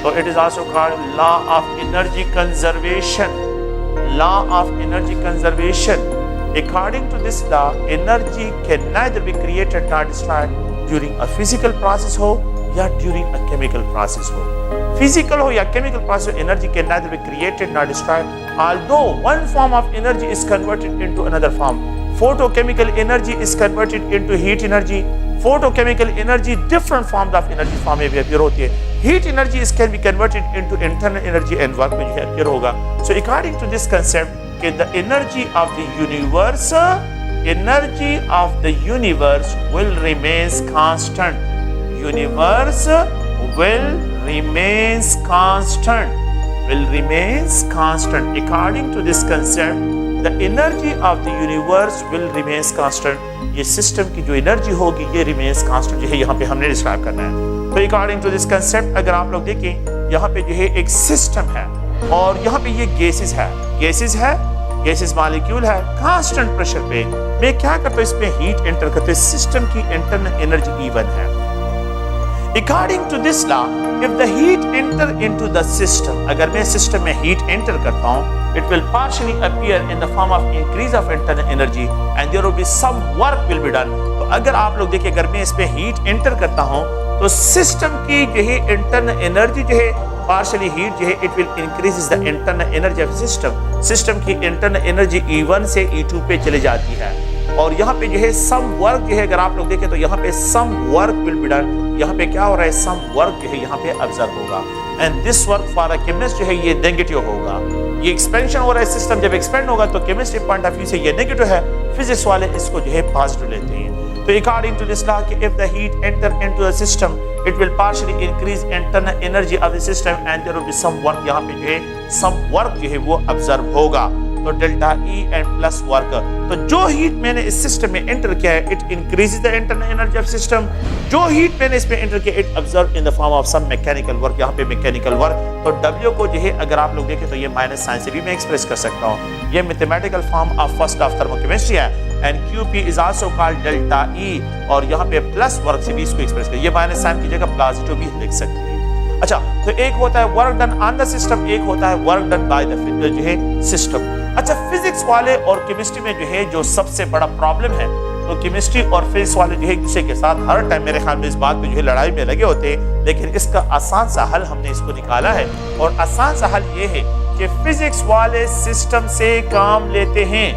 तो it is also called law of energy conservation, law of energy conservation. According to this law, energy can neither be created nor destroyed during a physical process हो या during a chemical process हो। Physical हो या chemical process, energy can neither be created nor destroyed, although one form of energy is converted into another form. Photochemical energy is converted into heat energy. Photochemical energy, different forms of energy form में भी appear होती है। Heat energy is can be converted into internal energy and work में जो है appear होगा। So according to this concept, the energy of the universe, energy of the universe will remains constant. Universe will remains constant. Will remains constant. According to this concept, the energy of the universe will remains constant. ये system की जो energy होगी ये remains constant जो है यहाँ पे हमने डिस्क्राइब करना है। तो according to this concept अगर आप लोग देखें यहाँ पे जो है एक सिस्टम है और यहाँ पे ये गैसेस है, गैसेस है, गैसेस मॉलिक्यूल है, कांस्टेंट प्रेशर पे मैं क्या करता हूँ इसमें हीट एंटर करते हैं, सिस्टम की इंटरनल एनर्जी इवन है। According to this law, if the heat enter into the system, अगर मैं सिस्टम में हीट एंटर करता हूँ, it will partially appear in the form of increase of internal energy and there will be some work will be done। तो अगर आप लोग देखिए अगर मैं इसमें हीट एंटर करता हूँ तो सिस्टम की जो है इंटरनल एनर्जी जो है पार्शली हीट जो है it will increase the internal energy of system, system की इंटरनल एनर्जी E1 से E2 पे चले जाती है और यहाँ पे जो है सम वर्क जो है अगर आप लोग देखें तो यहाँ पे some work will be done, यहाँ पे क्या हो रहा है सम वर्क जो है यहाँ पे ऑब्जर्व होगा and this work for a chemist जो है ये नेगेटिव होगा। ये एक्सपेंशन हो रहा है सिस्टम, जब एक्सपेंड होगा तो केमिस्ट्री पॉइंट ऑफ व्यू से ये नेगेटिव है, फिजिक्स वाले इसको जो है पॉजिटिव लेते हैं। तो अकॉर्डिंग टू दिस लॉ कि if the heat enter into the system it will partially increase internal energy of the system and there will be some work, यहाँ पे जो है सम वर्क जो है वो ऑब्जर्व होगा। तो delta E and plus work, तो जो हीट मैंने इस सिस्टम में एंटर किया है it increases the internal energy of system, जो हीट मैंने इसमें एंटर किया it observe in the form of some mechanical work, यहाँ पे मैकेनिकल वर्क। तो W को जो है अगर आप लोग देखें तो ये माइनस साइन से भी मैं एक्सप्रेस कर सकता हूँ, ये mathematical form of first of thermochemistry है and QP is also called delta E और यहाँ पे प्लस वर्क से भी इसको एक्सप्रेस कर, ये माइनस साइन की जगह पॉजिटिव भी लिख सकते हैं। अच्छा, तो एक होता है work done on the system, एक होता है वर्क डन बाय द जो है सिस्टम। अच्छा, फिजिक्स वाले और केमिस्ट्री में जो है जो सबसे बड़ा प्रॉब्लम है तो केमिस्ट्री और फिजिक्स वाले जो है एक दूसरे के साथ हर टाइम मेरे ख्याल में इस बात पे जो है लड़ाई में लगे होते हैं, लेकिन इसका आसान सा हल हमने इसको निकाला है और आसान सा हल ये है कि फिजिक्स वाले सिस्टम से काम लेते हैं,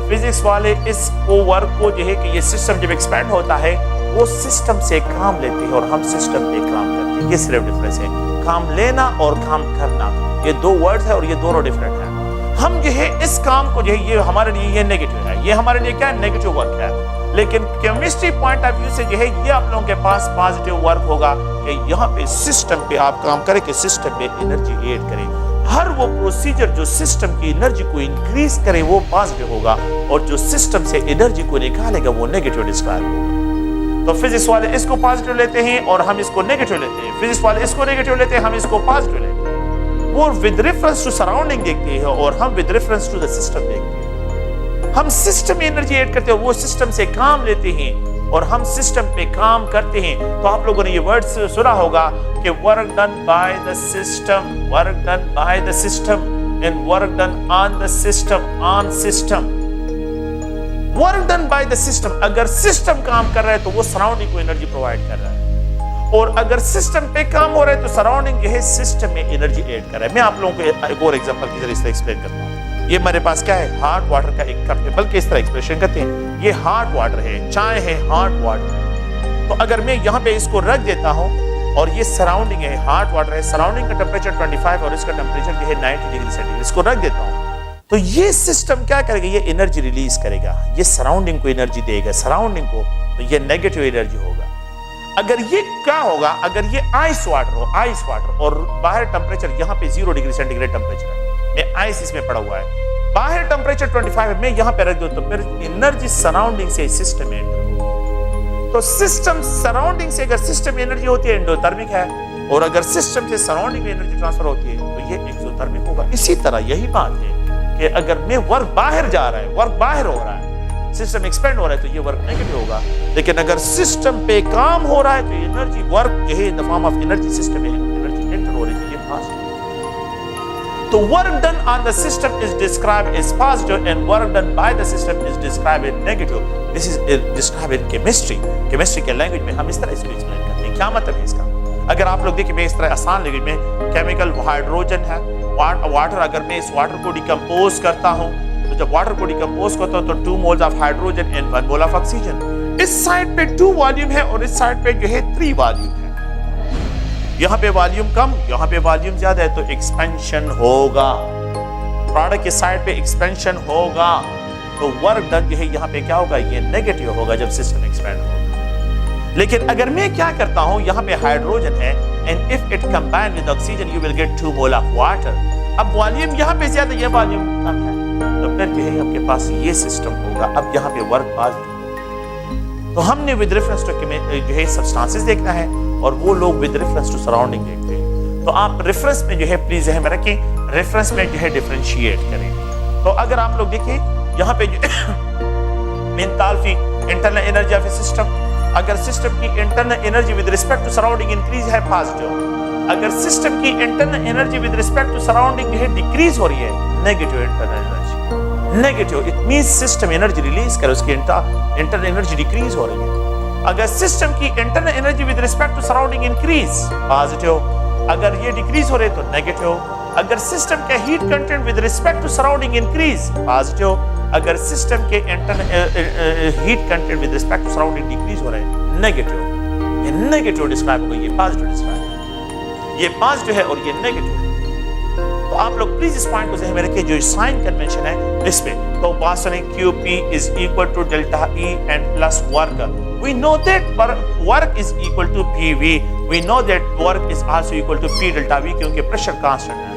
फिजिक्स वाले इस वर्क को जो है कि ये सिस्टम जब एक्सपेंड होता है वो सिस्टम से काम लेते हैं और हम सिस्टम पे काम करते हैं, ये सिर्फ डिफरेंस है। काम लेना और काम करना ये दो वर्ड्स है और ये दोनों डिफरेंट है। हम जो है इस काम को जो है ये हमारे लिए ये नेगेटिव है, ये हमारे लिए क्या है नेगेटिव वर्क है, लेकिन केमिस्ट्री पॉइंट ऑफ व्यू से जो है ये आप लोगों के पास पॉजिटिव वर्क होगा कि यहाँ पे सिस्टम पे आप काम करें कि सिस्टम पे एनर्जी ऐड करें, हर वो प्रोसीजर जो सिस्टम की एनर्जी को इंक्रीज करे वो पॉजिटिव होगा और जो सिस्टम से एनर्जी को निकालेगा वो नेगेटिव डिस्क्राइब होगा। तो फिजिक्स वाले इसको पॉजिटिव लेते हैं और हम इसको नेगेटिव लेते हैं, फिजिक्स वाले इसको नेगेटिव लेते हैं, हम इसको पॉजिटिव लेते हैं। वो विद रेफरेंस टू सराउंडिंग देखते हैं और हम with reference to the system देखते हैं। हम सिस्टम में एनर्जी ऐड करते हैं, वो सिस्टम से काम लेते हैं और हम सिस्टम पे काम करते हैं। तो आप लोगों ने ये वर्ड सुना होगा कि work done by the system, work done by the system and work done on the system, on system. Work done by the system, अगर सिस्टम काम कर रहा है तो वो सराउंडिंग को एनर्जी प्रोवाइड कर रहा है और अगर सिस्टम पे काम हो रहा है तो सराउंडिंग जो है सिस्टम में एनर्जी ऐड कर रहा है। मैं आप लोगों को एक और एग्जांपल की जरिए से एक्सप्लेन करता हूँ। ये मेरे पास क्या है, हॉट वाटर का एक कप है, बल्कि इस तरह एक्सप्रेशन करते हैं, ये हॉट वाटर है, चाय है, हॉट वाटर। तो अगर मैं यहाँ पे इसको रख देता हूँ और ये सराउंडिंग है, हॉट वाटर है, सराउंडिंग का टेम्परेचर 25 और इसका टेम्परेचर जो है 90 डिग्री सेंटीग्रेड, इसको रख देता हूँ। तो ये सिस्टम क्या करेगा, ये एनर्जी रिलीज करेगा, ये सराउंडिंग को एनर्जी देगा, सराउंडिंग को, तो ये नेगेटिव एनर्जी होगा। अगर ये क्या होगा, अगर ये आइस वाटर हो, आइस वाटर, और बाहर टेम्परेचर यहाँ पे 0 डिग्री सेंटीग्रेड टेम्परेचर है, मैं आइस इसमें पड़ा हुआ है, बाहर टेम्परेचर 25 है, मैं यहाँ पे रख दूं तो फिर एनर्जी सराउंडिंग से सिस्टम में एंटर होगी। तो सिस्टम सराउंडिंग से अगर सिस्टम एनर्जी होती है एंडोथर्मिक है, और अगर सिस्टम से सराउंडिंग में एनर्जी ट्रांसफर होती है तो ये एक्सोथर्मिक होगा। इसी तरह यही बात है कि अगर मैं वर्क बाहर जा रहा है, वर्क बाहर हो रहा है, सिस्टम एक्सपेंड हो रहा है तो ये वर्क नेगेटिव होगा। लेकिन अगर सिस्टम पे काम हो रहा है तो एनर्जी वर्क जो है in the form of energy system में एनर्जी एंटर हो रही है, ये पॉजिटिव। तो work done on the system is described as positive and work done by the system is described as negative. This is described in chemistry. Chemistry के language में हम इस तरह इसको एक्सप्लेन करते हैं। क्या मतलब है इसका? अगर आप लोग देखिए, मैं इस तरह आसान लैंग्वेज में, केमिकल हाइड्रोजन है, वाटर, अगर मैं इस वाटर को डिकम्पोज करता हूं तो जब वाटर को डिकम्पोज करता हूं तो 2 moles of hydrogen and 1 mole of oxygen. इस साइड पे 2 वॉल्यूम है और इस साइड पे जो है 3 वॉल्यूम है। यहां पे वॉल्यूम कम, यहां पे वॉल्यूम ज्यादा है तो एक्सपेंशन होगा, प्रोडक्ट के साइड पे एक्सपेंशन होगा। तो वर्क डन जो है यहाँ पे क्या होगा, ये नेगेटिव होगा जब सिस्टम एक्सपेंड होगा। लेकिन अगर मैं क्या करता हूं, यहाँ पे हाइड्रोजन है and if it combine with oxygen you will gate 2 mole of water. अब वॉल्यूम यहाँ पे ज्यादा, ये वॉल्यूम कम है, तो फिर जो है आपके पास ये सिस्टम होगा। अब यहाँ पे वर्क पॉजिटिव। तो हमने विद रेफरेंस टू जो है सब्सटेंसेस देखना है और वो लोग विद रेफरेंस टू सराउंडिंग देखते हैं। तो आप रेफरेंस में जो है प्लीज ध्यान में रखें, रेफरेंस में जो है डिफरेंशिएट करें। तो अगर आप लोग देखिए यहाँ पे enthalpy internal energy of a system, अगर सिस्टम की internal energy with respect to surrounding increase है पॉजिटिव, अगर सिस्टम की internal energy with respect to surrounding जो है डिक्रीज हो रही है negative internal energy, negative, it means system energy release कर, उसकी इंटरनल एनर्जी डिक्रीज हो रही है। अगर सिस्टम की internal energy with respect to surrounding increase positive, अगर ये डिक्रीज हो रहे तो नेगेटिव। अगर सिस्टम का heat content with respect to surrounding increase positive, अगर सिस्टम के internal heat content with respect to surrounding decrease हो रहे हैं नेगेटिव। ये नेगेटिव डिस्क्राइब होगा, ये पॉजिटिव डिस्क्राइब, ये पॉजिटिव है और ये नेगेटिव। तो आप लोग प्लीज इस पॉइंट को ध्यान में रखिए, जो साइन कन्वेंशन है इस पे। तो बात सुने, QP is equal to delta E and plus work. We know that work is equal to PV. We know that work is also equal to P delta V क्योंकि प्रेशर कांस्टेंट है।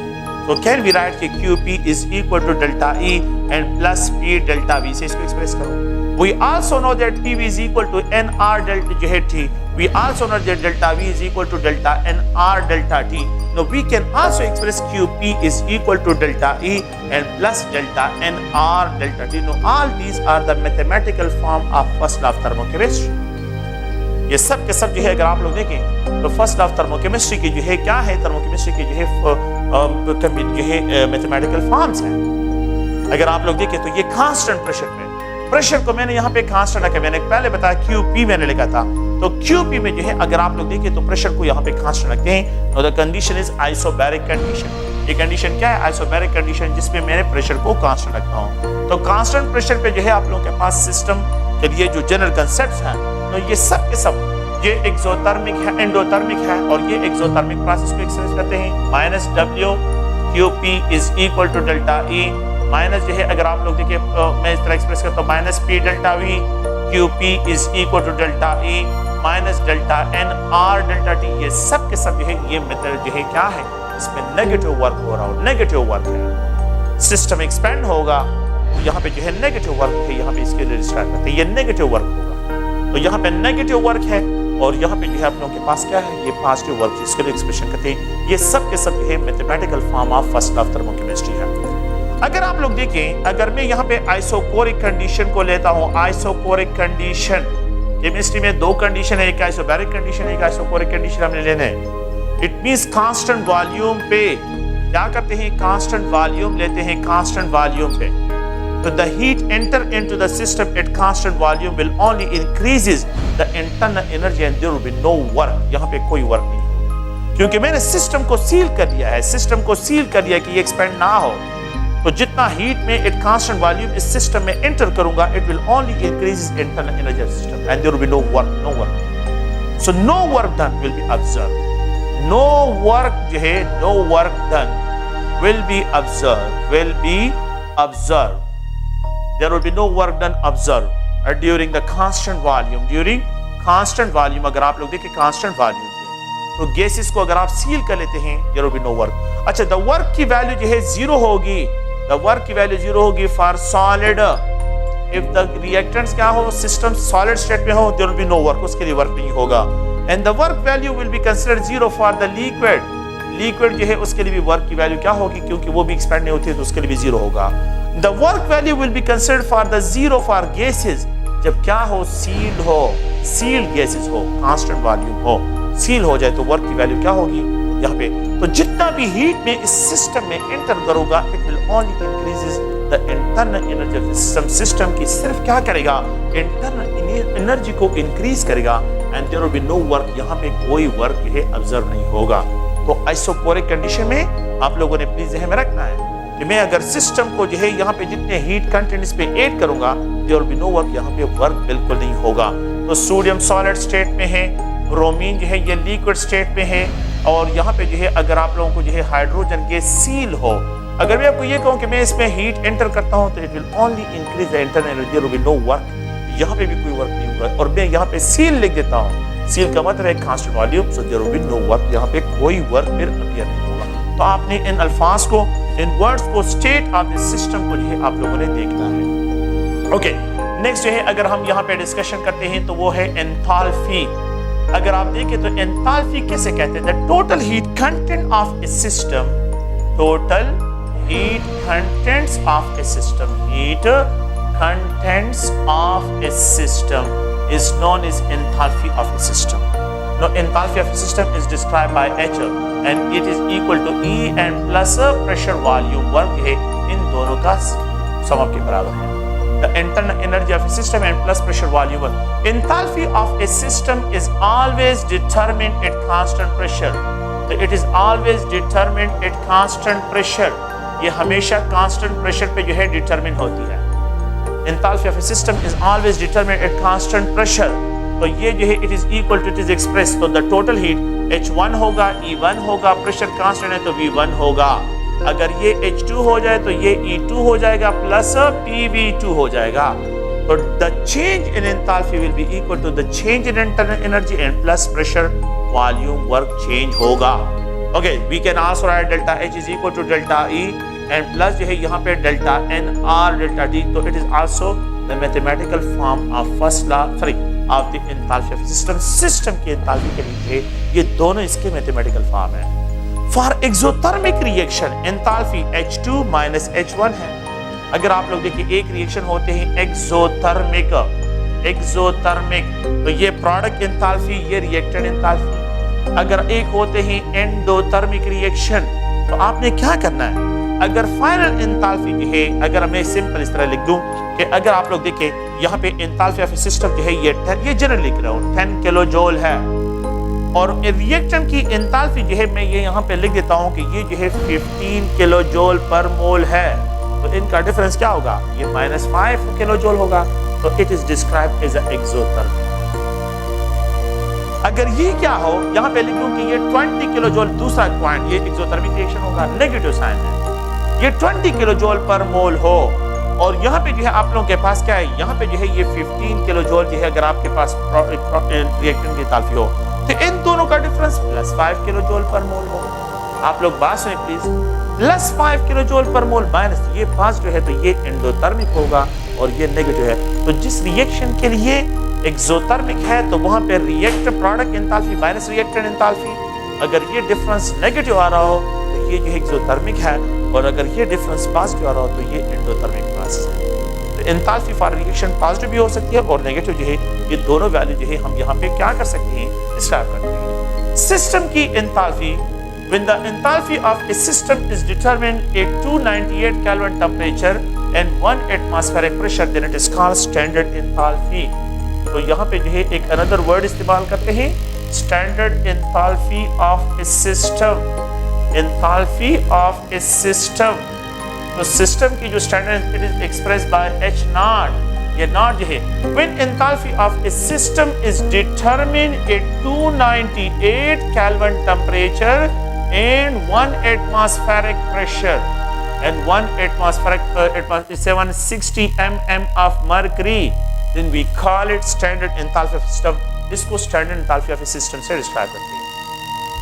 तो can we write कि QP is equal to delta E and plus P delta V से इसको express करो। We also know that PV is equal to NR delta जो है T. We also know that delta V is equal to delta NR delta T. Now we can also express QP is equal to delta E and plus delta NR delta T. Now all these are the mathematical form of first law of thermochemistry. ये सब के सब जो है अगर आप लोग देखें तो फर्स्ट लॉ ऑफ थर्मोकेमिस्ट्री की जो है क्या है, थर्मोकेमिस्ट्री की जो है मैथमेटिकल फॉर्म्स हैं। अगर आप लोग देखें तो ये कांस्टेंट प्रेशर पे, प्रेशर को मैंने यहाँ पे कांस्टेंट रखा, मैंने पहले बताया QP मैंने लिखा था, तो QP में जो है अगर आप लोग देखें तो प्रेशर को यहाँ पे कांस्टेंट रखते हैं। Know the condition is isobaric condition. ये कंडीशन क्या है? आइसोबैरिक कंडीशन, जिसमें मैंने प्रेशर को कांस्टेंट रखता हूँ। तो कांस्टेंट प्रेशर पे जो है आप लोगों के पास सिस्टम के लिए जो जनरल कंसेप्ट हैं, तो ये सब के सब ये एक्सोथर्मिक है, एंडोथर्मिक है, और ये एक्सोथर्मिक प्रोसेस को एक्सप्रेस करते हैं minus W QP is equal to delta E minus जो है अगर आप लोग देखिए मैं इस तरह एक्सप्रेस करता हूँ minus P delta V QP is equal to delta E minus delta NR delta T। ये सब के सब जो है ये मेथड जो है क्या है, इसमें नेगेटिव वर्क हो रहा हो, नेगेटिव वर्क है। सिस्टम एक्सपेंड होगा तो यहाँ पे जो है नेगेटिव वर्क है, यहाँ पे इसके लिए डिस्क्राइब करते हैं ये नेगेटिव वर्क होगा। तो यहाँ पे नेगेटिव वर्क है और यहाँ पे जो है आप लोगों के पास क्या है, ये पॉजिटिव वर्क, इसके लिए एक्सप्रेशन करते हैं। ये सब के सब जो है mathematical form of first law of thermochemistry है। अगर आप लोग देखें, अगर मैं यहाँ पे आइसोकोरिक कंडीशन को लेता हूँ, आइसोकोरिक कंडीशन, केमिस्ट्री में 2 कंडीशन है, एक आइसोबैरिक कंडीशन, एक आइसोकोरिक कंडीशन हमने लेना है। इट मींस कांस्टेंट वॉल्यूम पे क्या करते हैं, कांस्टेंट वॉल्यूम लेते हैं, कांस्टेंट वॉल्यूम पे। So the heat enter into the system at constant volume will only increases the internal energy and there will be no work. यहाँ पे कोई वर्क नहीं होगा क्योंकि मैंने सिस्टम को सील कर दिया है, सिस्टम को सील कर दिया कि ये एक्सपेंड ना हो। तो जितना हीट में एट कांस्टेंट वॉल्यूम इस सिस्टम में एंटर करूंगा, it will only increase internal energy of system and there will be no work, no work. So no work done will be observed. No work जो है, no work done will be observed. There will be no work done observed during the constant volume. During constant volume, अगर आप लोग देखें constant volume तो gases को अगर आप सील कर लेते हैं, there will be no work. अच्छा, the work की वैल्यू जो है जीरो होगी. The work की वैल्यू जीरो होगी for solid. If the reactants क्या हो, system solid state में हो, there will be no work. उसके लिए वर्क नहीं होगा. And the work value will be considered zero for the liquid. Liquid जो है उसके लिए भी वर्क की वैल्यू क्या होगी, क्योंकि वो भी एक्सपेंड नहीं होती है तो उसके लिए भी जीरो होगा. The work value will be considered for the zero for gases, जब क्या हो, सील्ड हो, सील्ड गैसेस हो, कांस्टेंट वॉल्यूम हो, सील हो जाए तो वर्क की वैल्यू क्या होगी यहाँ पे. तो जितना भी हीट में इस सिस्टम में एंटर करोगा, it will only increases the internal energy of system. System की सिर्फ क्या करेगा, इंटरनल एनर्जी को इंक्रीज करेगा. And there will be no work, यहाँ पे कोई वर्क है ऑब्जर्व नहीं होगा. तो आइसोकोरिक कंडीशन में आप लोगों ने प्लीज ध्यान में रखना है कि मैं अगर सिस्टम को जो है यहाँ पे जितने हीट कंटेंट इस पे ऐड करूंगा, there will be no work, यहाँ पे वर्क बिल्कुल नहीं होगा. तो सोडियम सॉलिड स्टेट में है, ब्रोमीन जो है ये लिक्विड स्टेट में है, और यहाँ पे जो है अगर आप लोगों को जो है हाइड्रोजन गैस सील हो, अगर मैं आपको ये कहूँ कि मैं इसमें हीट एंटर करता हूँ तो it will only increase the internal energy, there will be no work, यहाँ पे भी कोई वर्क नहीं होगा. और मैं यहाँ पे सील लिख देता हूँ, सील का मतलब है constant volume, so there will be no work, यहाँ पे कोई वर्क फिर अपीयर नहीं होगा. तो आपने इन अल्फाज को, इन वर्ड्स को, स्टेट ऑफ द सिस्टम को जो है आप लोगों ने देखना है. ओके, नेक्स्ट जो है अगर हम यहाँ पे डिस्कशन करते हैं तो वो है एंथैल्पी. अगर आप देखें तो एंथैल्पी कैसे कहते हैं, the total heat content of a system, total heat contents of a system, heat contents of a system is known as enthalpy of a system. Now, enthalpy of a system is described by H, and it is equal to E and plus pressure volume work है, इन दोनों का सम के बराबर है. The internal energy of a system and plus pressure volume work. Enthalpy of a system is always determined at constant pressure. So it is always determined at constant pressure. ये हमेशा constant pressure पे जो है determine होती है. Enthalpy of a system is always determined at constant pressure. तो ये जो है it is equal to, it is expressed, तो the total heat H1 होगा, E1 होगा, pressure constant है तो V1 होगा. अगर ये H2 हो जाए तो ये E2 हो जाएगा प्लस PV2 हो जाएगा. तो the change in enthalpy will be equal to the change in internal energy and plus pressure volume work change होगा. Okay, we can also write delta H is equal to delta E and plus जो है यहाँ पे delta N R delta D. तो it is also the mathematical form of first law of the enthalpy of system. System की enthalpy के लिए ये दोनों इसके मैथमेटिकल फॉर्म है. For exothermic reaction enthalpy H2 minus H1 है. अगर आप लोग देखिए एक रिएक्शन होते हैं एक्सोथर्मिक, तो ये प्रोडक्ट एंथैल्पी, ये रिएक्टेंट एंथैल्पी. अगर एक होते हैं एंडोथर्मिक रिएक्शन, तो आपने क्या करना है, अगर फाइनल एंथैल्पी जो है, अगर मैं सिंपल इस तरह लिख दूं कि अगर आप लोग देखें यहाँ पे एंथैल्पी ऑफ सिस्टम जो है ये 10, ये जनरल लिख रहा हूँ 10 किलो जूल है, और रिएक्टेंट की एंथैल्पी जो है मैं ये यहाँ पे लिख देता हूँ कि ये जो है 15 किलो जूल पर मोल है. तो इनका डिफरेंस क्या होगा, ये -5 किलो जूल होगा. तो it is described as exothermic. अगर ये क्या हो, यहाँ पे लिख दूं कि ये 20 किलो जूल, दूसरा पॉइंट, ये एक्सोथर्मिक रिएक्शन होगा, नेगेटिव साइन है. ये 20 किलो जूल पर मोल हो, और यहाँ पे जो है आप लोगों के पास क्या है, यहाँ पे जो है ये 15 किलो जूल जो है अगर आपके पास रिएक्टेंट की एंथैल्पी हो, तो इन दोनों का डिफरेंस +5 किलो जूल पर मोल हो. आप लोग बात सुनिए please, +5 kilo joule per mole minus ये 5 जो है तो ये एंडोथर्मिक होगा, और ये नेगेटिव है. तो जिस रिएक्शन के लिए एक्सोथर्मिक है तो वहां पे react product enthalpy minus reactant enthalpy, अगर ये डिफरेंस नेगेटिव आ रहा हो तो ये जो है एक्सोथर्मिक है, और अगर ये डिफरेंस पॉजिटिव आ रहा हो तो ये एंडोथर्मिक प्रोसेस है. तो एंथैल्पी फॉर रिएक्शन पॉजिटिव भी हो सकती है और नेगेटिव जो है, ये दोनों वैल्यू जो है हम यहाँ पे क्या कर सकते हैं, डिस्क्राइब करते हैं. सिस्टम की enthalpy, when the enthalpy of a system is determined at 298 Kelvin temperature and 1 atmospheric pressure, then it is called standard enthalpy. तो यहाँ पे जो है एक अनदर वर्ड इस्तेमाल करते हैं, standard enthalpy of a system, enthalpy of a system. तो सिस्टम की जो standard, it is express bye H0. ये नॉट जो है when enthalpy of a system is determined at 298 Kelvin temperature and 1 atmospheric pressure and 1 atmospheric 760 mm of mercury, then we call it standard enthalpy of system. इसको standard enthalpy of a system से describe करते हैं.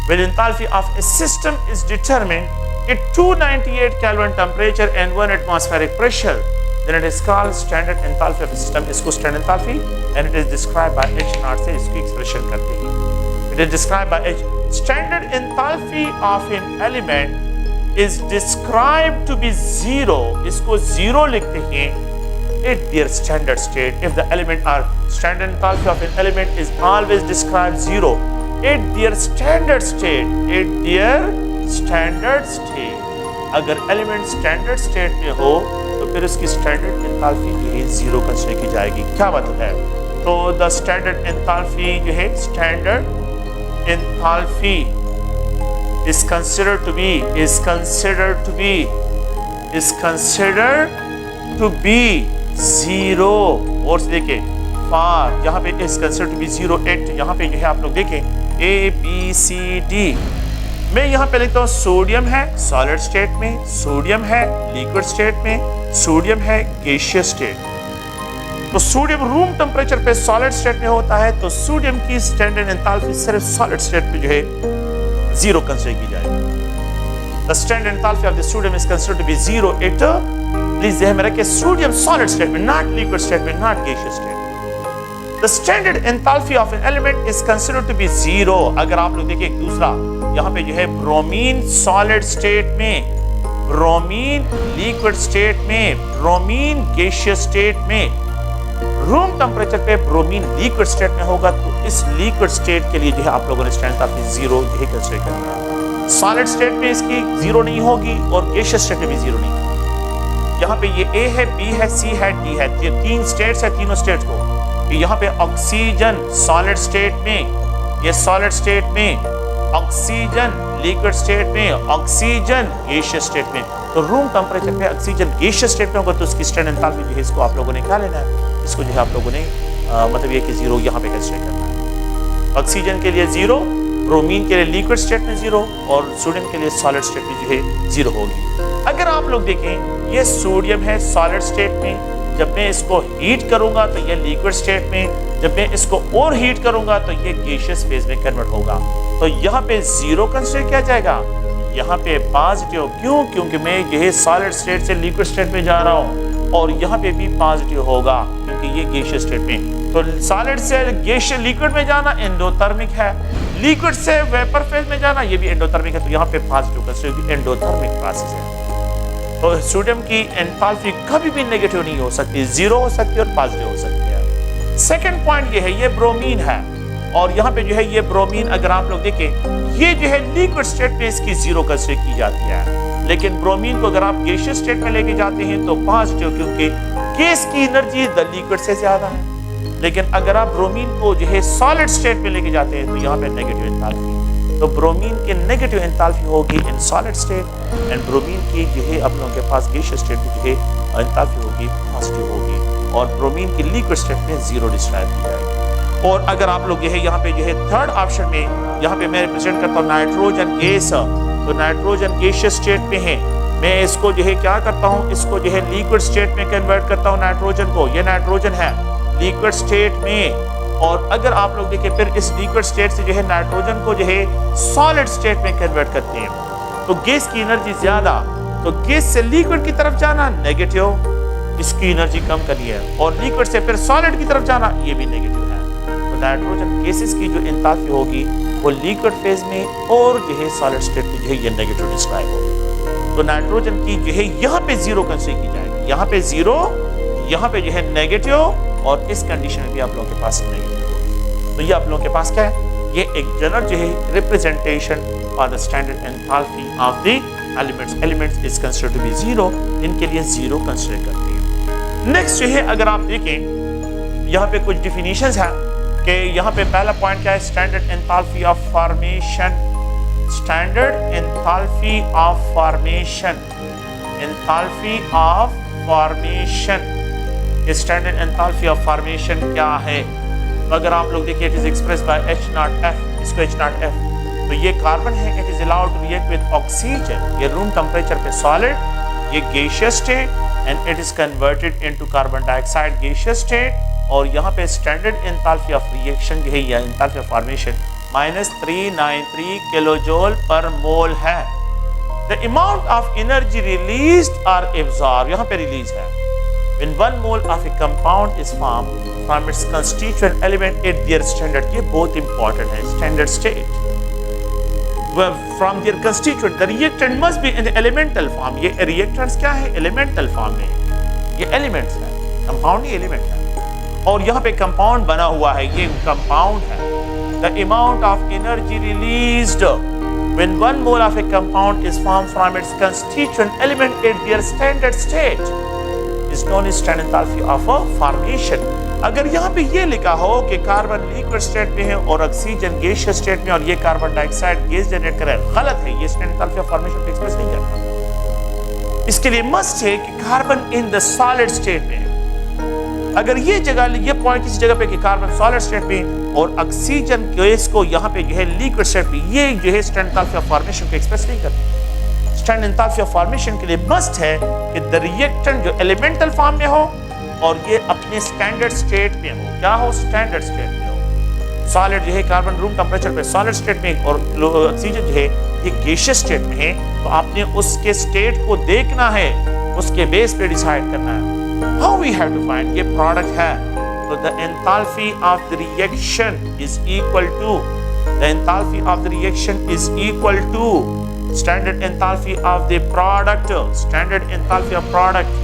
When enthalpy of a system is determined at 298 Kelvin temperature and 1 atmospheric pressure, then it is called standard enthalpy of a system. इसको standard enthalpy and it is described by H naught से इसकी expression करते हैं. It is described by H. Standard enthalpy of an element is described to be zero. इसको zero लिखते हैं at their standard state. If the element or standard enthalpy of an element is always described zero at their standard state. At their standard state. अगर element standard state में हो तो फिर उसकी standard enthalpy जो है zero कंसीडर की जाएगी. क्या मतलब है? तो the standard enthalpy जो है standard enthalpy is considered to be zero. और से देखिए far यहाँ पे is considered to be zero at यहाँ पे जो है आप लोग देखें A B C D. मैं यहाँ पे लिखता हूँ सोडियम है सॉलिड स्टेट में, सोडियम है लिक्विड स्टेट में, सोडियम है गैसियस स्टेट. तो सोडियम रूम टेम्परेचर पे सॉलिड स्टेट में होता है तो सोडियम की स्टैंडर्ड एंथैल्पी सिर्फ सॉलिड स्टेट पे जो है जीरो कंसीडर की जाएगी. The standard enthalpy of the sodium is considered to be zero at, please ध्यान में रखिए, सोडियम सॉलिड स्टेट में, नॉट लिक्विड स्टेट में, not gaseous state. The standard enthalpy of an element is considered to be zero. अगर आप लोग देखिए दूसरा यहाँ पे जो है ब्रोमीन सॉलिड स्टेट में, ब्रोमीन लिक्विड स्टेट में, ब्रोमीन गैसियस स्टेट में, रूम टेम्परेचर पे ब्रोमीन लिक्विड स्टेट में होगा तो इस लिक्विड स्टेट के लिए जो है आप लोगों ने स्टैंडर्ड एंथैल्पी जीरो यही कंसीडर करना है. सॉलिड स्टेट में इसकी जीरो नहीं होगी और गैसियस स्टेट में भी जीरो नहीं होगी. यहाँ पे ये A है, B है, C है, D है, ये तीन स्टेट्स है. तीनों स्टेट्स को यहाँ पे ऑक्सीजन सॉलिड स्टेट में, ये सॉलिड स्टेट में, ऑक्सीजन लिक्विड स्टेट में, ऑक्सीजन गैसियस स्टेट में. तो रूम टेम्परेचर पे ऑक्सीजन गैसियस स्टेट में होगा तो उसकी स्टैंडर्ड एंथैल्पी जो है इसको आप लोगों ने क्या लेना है, इसको जो है आप लोगों ने मतलब ये कि जीरो यहाँ पे कंसीडर करना है. ऑक्सीजन के लिए जीरो, ब्रोमीन के लिए लिक्विड स्टेट में जीरो और सोडियम के लिए सॉलिड स्टेट में जो है जीरो होगी. अगर आप लोग देखें ये सोडियम है सॉलिड स्टेट में, जब मैं इसको हीट करूंगा तो ये लिक्विड स्टेट में, जब मैं इसको और हीट करूंगा तो ये गैसियस फेज में कन्वर्ट होगा. तो यहाँ पे जीरो कंसीडर किया जाएगा, यहाँ पे पॉजिटिव. क्यों? क्योंकि मैं ये सॉलिड स्टेट से लिक्विड स्टेट में जा रहा हूँ और यहाँ पे भी पॉजिटिव होगा क्योंकि ये गैसियस स्टेट में. तो सॉलिड से गैसियस लिक्विड में जाना एंडोथर्मिक है, लिक्विड से वेपर फेज में जाना ये भी एंडोथर्मिक है. तो यहाँ पे पॉजिटिव कंसीडर एंडोथर्मिक प्रोसेस है. तो सोडियम की एंथैल्पी कभी भी नेगेटिव नहीं हो सकती, जीरो हो सकती है और पॉजिटिव हो सकती है. सेकंड पॉइंट ये है, ये ब्रोमीन है और यहाँ पे जो है ये ब्रोमीन अगर आप लोग देखें ये जो है लिक्विड स्टेट में इसकी जीरो कंसीडर की जाती है, लेकिन ब्रोमीन को अगर आप गैसियस स्टेट में लेके जाते हैं तो पॉजिटिव, क्योंकि गैस की एनर्जी द लिक्विड से ज्यादा है. लेकिन अगर आप ब्रोमीन को जो है सॉलिड स्टेट में लेके जाते हैं तो यहाँ पे नेगेटिव एंथैल्पी. तो ब्रोमीन की नेगेटिव एंथैल्पी होगी in solid state and bromine की जो है आप लोगों के पास गैसियस स्टेट में जो है एंथैल्पी होगी पॉजिटिव होगी और ब्रोमीन की लिक्विड स्टेट में जीरो डिस्क्राइब की जाएगी. और अगर आप लोग जो है यहाँ पे जो है थर्ड ऑप्शन में यहाँ पे मैं रिप्रेजेंट करता हूँ नाइट्रोजन गैस. तो नाइट्रोजन गैसियस स्टेट में है, मैं इसको जो है क्या करता हूँ, इसको जो है लिक्विड स्टेट में कन्वर्ट करता हूँ नाइट्रोजन को. ये नाइट्रोजन है लिक्विड स्टेट में और अगर आप लोग देखें फिर इस लिक्विड स्टेट से जो है नाइट्रोजन को जो है सॉलिड स्टेट में कन्वर्ट करते हैं तो गैस की एनर्जी ज्यादा, तो गैस से लिक्विड की तरफ जाना नेगेटिव, इसकी एनर्जी कम करनी है, और लिक्विड से फिर सॉलिड की तरफ जाना ये भी नेगेटिव है. तो नाइट्रोजन गैसेस की जो एंथैल्पी होगी वो लिक्विड फेज में और जो है सॉलिड स्टेट में जो है ये नेगेटिव डिस्क्राइब होगी. तो नाइट्रोजन की जो है यहाँ पे जीरो कंसीडर की जाएगी, यहाँ पे जीरो, यहाँ पे जो है नेगेटिव और इस कंडीशन में भी आप लोगों के पास नेगेटिव होगी. तो ये आप लोगों के पास क्या है, ये एक जनरल जो है रिप्रेजेंटेशन और the standard enthalpy of the elements is considered to be zero, इनके लिए जीरो कंसीडर करते हैं. नेक्स्ट जो है अगर आप देखें यहाँ पे कुछ डिफिनीशंस हैं कि यहाँ पे पहला पॉइंट क्या है, standard enthalpy of formation. Standard enthalpy of formation, enthalpy of formation. कि स्टैंडर्ड एंथैल्पी ऑफ फॉर्मेशन क्या है। तो अगर आप लोग देखिए, it is express bye H0F, इसको H0F, तो ये कार्बन है, it is allowed to react with oxygen, ये रूम टेम्परेचर पे सॉलिड, ये gaseous state and it is converted into carbon dioxide gaseous state. और यहाँ पे स्टैंडर्ड एंथैल्पी ऑफ रिएक्शन जो है या enthalpy of formation -393 kilojoule per mole है। The amount of energy released और एब्जॉर्ब, यहाँ पे रिलीज है, when 1 mole of a compound is formed from its constituent element at their standard, ये बहुत important है, standard state, from their constituent, the reactant must be in the elemental form। ये reactants क्या है, elemental form में, ये elements है, compound ही element है, और यहाँ पे compound बना हुआ है, ये compound है। The amount of energy released when 1 mole of a compound is formed from its constituent element at their standard state is known as standard enthalpy of a formation। अगर यहाँ पे ये लिखा हो कि कार्बन लिक्विड स्टेट में है और ऑक्सीजन गैसियस स्टेट में और ये कार्बन डाइऑक्साइड गैस जनरेट करे, गलत है, ये स्टैंडर्ड एंथैल्पी ऑफ फॉर्मेशन को एक्सप्रेस नहीं करता। इसके लिए मस्ट है कि carbon in the solid state में है। अगर ये जगह, ये पॉइंट किसी जगह पे कि कार्बन सॉलिड स्टेट में और ऑक्सीजन गैस को यहाँ पे जो है लिक्विड स्टेट में, ये जो है स्टैंडर्ड एंथैल्पी ऑफ फॉर्मेशन को एक्सप्रेस नहीं करता। स्टैंडर्ड एंथैल्पी ऑफ फॉर्मेशन के लिए मस्ट है कि द रिएक्टेंट जो एलिमेंटल फॉर्म में हो और ये अपने स्टैंडर्ड स्टेट में हो। क्या हो, स्टैंडर्ड स्टेट में हो। सॉलिड जो है कार्बन रूम टेम्परेचर पे सॉलिड स्टेट में और ऑक्सीजन जो है ये गैसियस स्टेट में है, तो आपने उसके स्टेट को देखना है, उसके बेस पे डिसाइड करना है। How we have to find, ये प्रोडक्ट है, तो the enthalpy of the reaction is equal to, the enthalpy of the reaction is equal to standard enthalpy of the product, standard enthalpy of product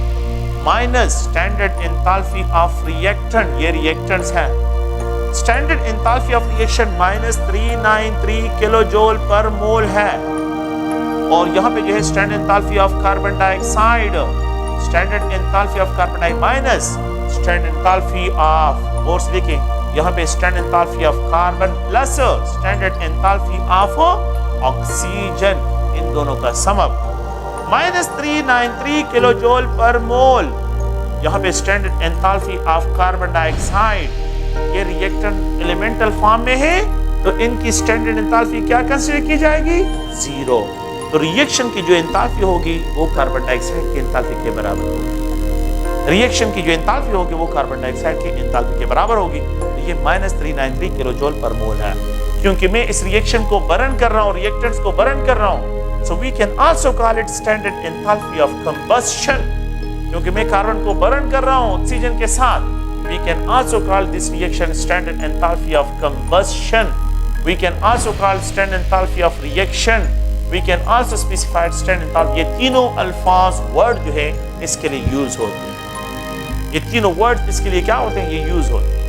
minus standard enthalpy of reactant, ये reactants है। standard enthalpy of reaction -393 kilojoule per mole है। और यहाँ पे जो है standard enthalpy of carbon dioxide, standard enthalpy of carbon dioxide minus standard enthalpy of, और लिखें यहाँ पे standard enthalpy of carbon plus standard enthalpy of oxygen, इन दोनों का समअप -393 किलोजूल पर मोल। यहाँ पे standard enthalpy of carbon dioxide, ये reactant elemental form में है, तो इनकी स्टैंडर्ड एंथैल्पी क्या कंसीडर की जाएगी, 0। तो रिएक्शन की जो एंथैल्पी होगी वो कार्बन डाइऑक्साइड की एंथैल्पी के बराबर होगी। रिएक्शन की जो एंथैल्पी होगी वो कार्बन डाइऑक्साइड की एंथैल्पी के बराबर होगी। तो ये -393 किलोजूल पर मोल है। क्योंकि मैं इस रिएक्शन को बर्न कर रहा हूँ, रिएक्टेंट्स को बर्न कर रहा हूँ, so we can also call it standard enthalpy of combustion। क्योंकि मैं कार्बन को बर्न कर रहा हूँ ऑक्सीजन के साथ, we can also call this reaction standard enthalpy of combustion। we can also call standard enthalpy of reaction। we can also specify standard enthalpy। ये तीनों अल्फाज वर्ड जो है इसके लिए यूज होते हैं, ये तीनों वर्ड इसके लिए क्या होते हैं, ये यूज होते हैं।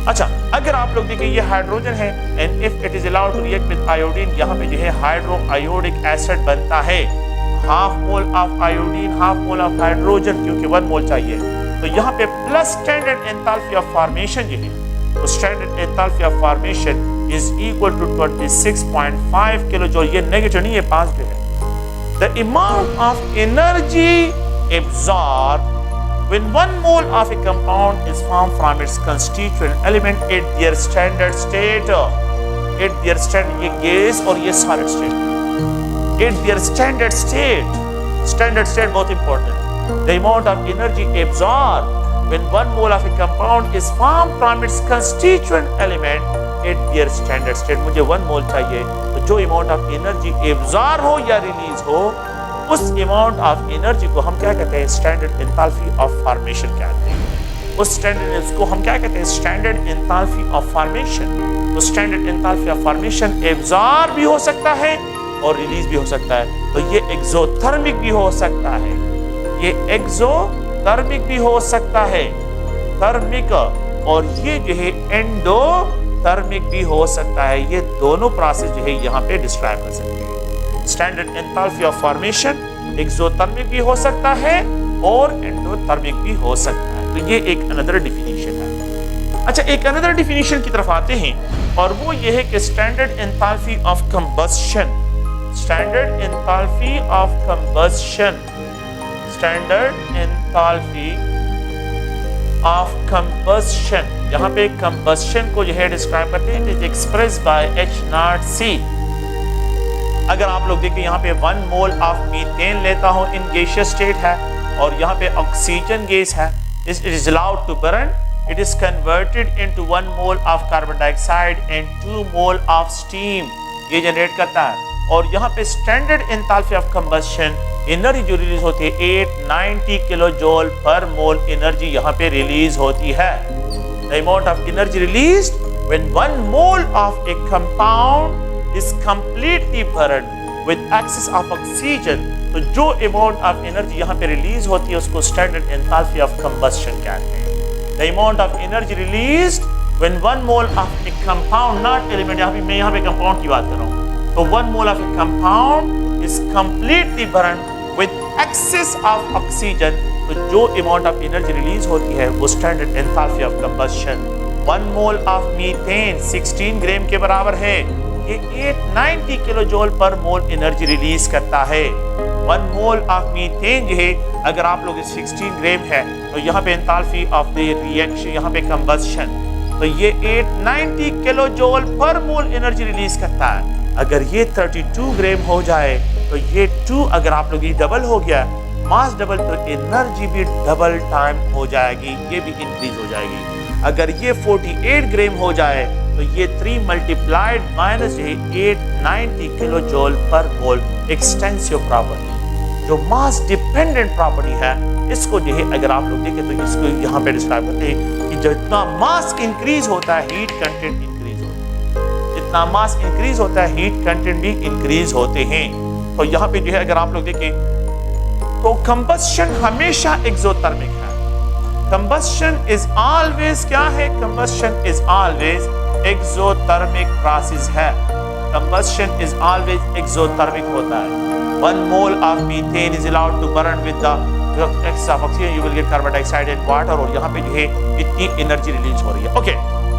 अच्छा, अगर आप लोग देखिए ये हाइड्रोजन है and if it is allowed to react with iodine, यहाँ पे जो है हाइड्रो आयोडिक एसिड बनता है। Half mole of iodine, half mole of hydrogen, क्योंकि 1 मोल चाहिए, तो यहाँ पे plus standard enthalpy of formation जो है, तो standard enthalpy of formation is equal to 26.5 kilojoule, ये नेगेटिव नहीं है, पॉजिटिव है। The amount of energy absorb when 1 mole of a compound is formed from its constituent element at their standard state, at their standard, ये gas और ये solid state, at their standard state बहुत important, the amount of energy absorbed when 1 mole of a compound is formed from its constituent element at their standard state, मुझे 1 mole चाहिए, तो जो amount of energy absorb हो या release हो, उस amount of energy को हम क्या कहते हैं, स्टैंडर्ड एंथैल्पी ऑफ फॉर्मेशन कहते हैं। उस स्टैंडर्ड को हम क्या कहते हैं, स्टैंडर्ड एंथैल्पी ऑफ फॉर्मेशन। तो standard enthalpy of formation absorb भी हो सकता है और रिलीज भी हो सकता है। तो ये एक्सोथर्मिक भी हो सकता है, ये एक्सोथर्मिक भी हो सकता है, थर्मिक, और ये जो है एंडोथर्मिक भी हो सकता है। ये दोनों प्रोसेस जो है यहाँ पे डिस्क्राइब कर सकते हैं। Standard enthalpy of formation exothermic भी हो सकता है और एंडोथर्मिक भी हो सकता है। तो ये एक अनदर डिफिनीशन है। अच्छा, एक अनदर डिफिनीशन की तरफ आते हैं और वो ये है कि standard enthalpy of combustion, standard enthalpy of combustion, standard enthalpy of combustion, यहाँ पे कंबस्शन को जो है डिस्क्राइब करते हैं, it is express bye H0C। अगर आप लोग देखें यहाँ पे 1 मोल ऑफ मीथेन लेता हूँ इन गैसियस स्टेट है, और यहाँ पे ऑक्सीजन गैस है, it is allowed to burn, it is converted into 1 mole of carbon dioxide and 2 mole of steam, ये जनरेट करता है। और यहाँ पे standard enthalpy of combustion energy जो रिलीज होती है 890 kilo joule per mole energy यहाँ पे रिलीज होती है। The amount of energy released when 1 mole of a compound is completely burned with excess of oxygen, तो जो अमाउंट ऑफ एनर्जी यहाँ पे रिलीज होती है उसको स्टैंडर्ड एंथैल्पी ऑफ कंबस्शन कहते हैं। The amount of energy released when 1 mole of a compound, not element, मैं यहाँ पे compound की बात कर रहा हूँ, तो 1 mole of a compound is completely burned with excess of oxygen, तो जो amount of energy release होती है वो standard enthalpy of combustion। 1 mole of methane 16 ग्राम के बराबर है, ये 890 kilo joule per mole energy release करता है। 1 मोल ऑफ मीथेन जो है, अगर आप लोग 16 ग्राम है, तो यहाँ पे एंथैल्पी ऑफ द रिएक्शन, यहाँ पे कंबस्शन, तो ये 890 kilo joule per mole energy release करता है। अगर ये 32 ग्राम हो जाए तो ये 2, अगर आप लोग ये डबल हो गया, मास डबल, तो एनर्जी भी डबल टाइम हो जाएगी, ये भी इंक्रीज हो जाएगी। अगर ये 48 ग्राम हो जाए तो ये 3 multiplied minus 890 kilo joule per मोल एक्सटेंसिव प्रॉपर्टी, जो मास डिपेंडेंट प्रॉपर्टी है, इसको जो है अगर आप लोग देखें तो इसको यहाँ पे डिस्क्राइब करते हैं कि जितना मास इंक्रीज होता है हीट कंटेंट इंक्रीज होता है, जितना मास इंक्रीज होता है हीट कंटेंट भी इंक्रीज होते हैं। तो यहाँ पे जो है अगर आप लोग देखें तो कंबस्शन हमेशा एक्सोथर्मिक है। कंबस्शन इज ऑलवेज क्या है? Combustion is always exothermic process है। कंबस्शन इज ऑलवेज एक्सोथर्मिक होता है। 1 mole of methane is allowed to burn with the excess of oxygen, you will get carbon dioxide and water, और यहाँ पे जो है इतनी एनर्जी रिलीज हो रही है। Okay,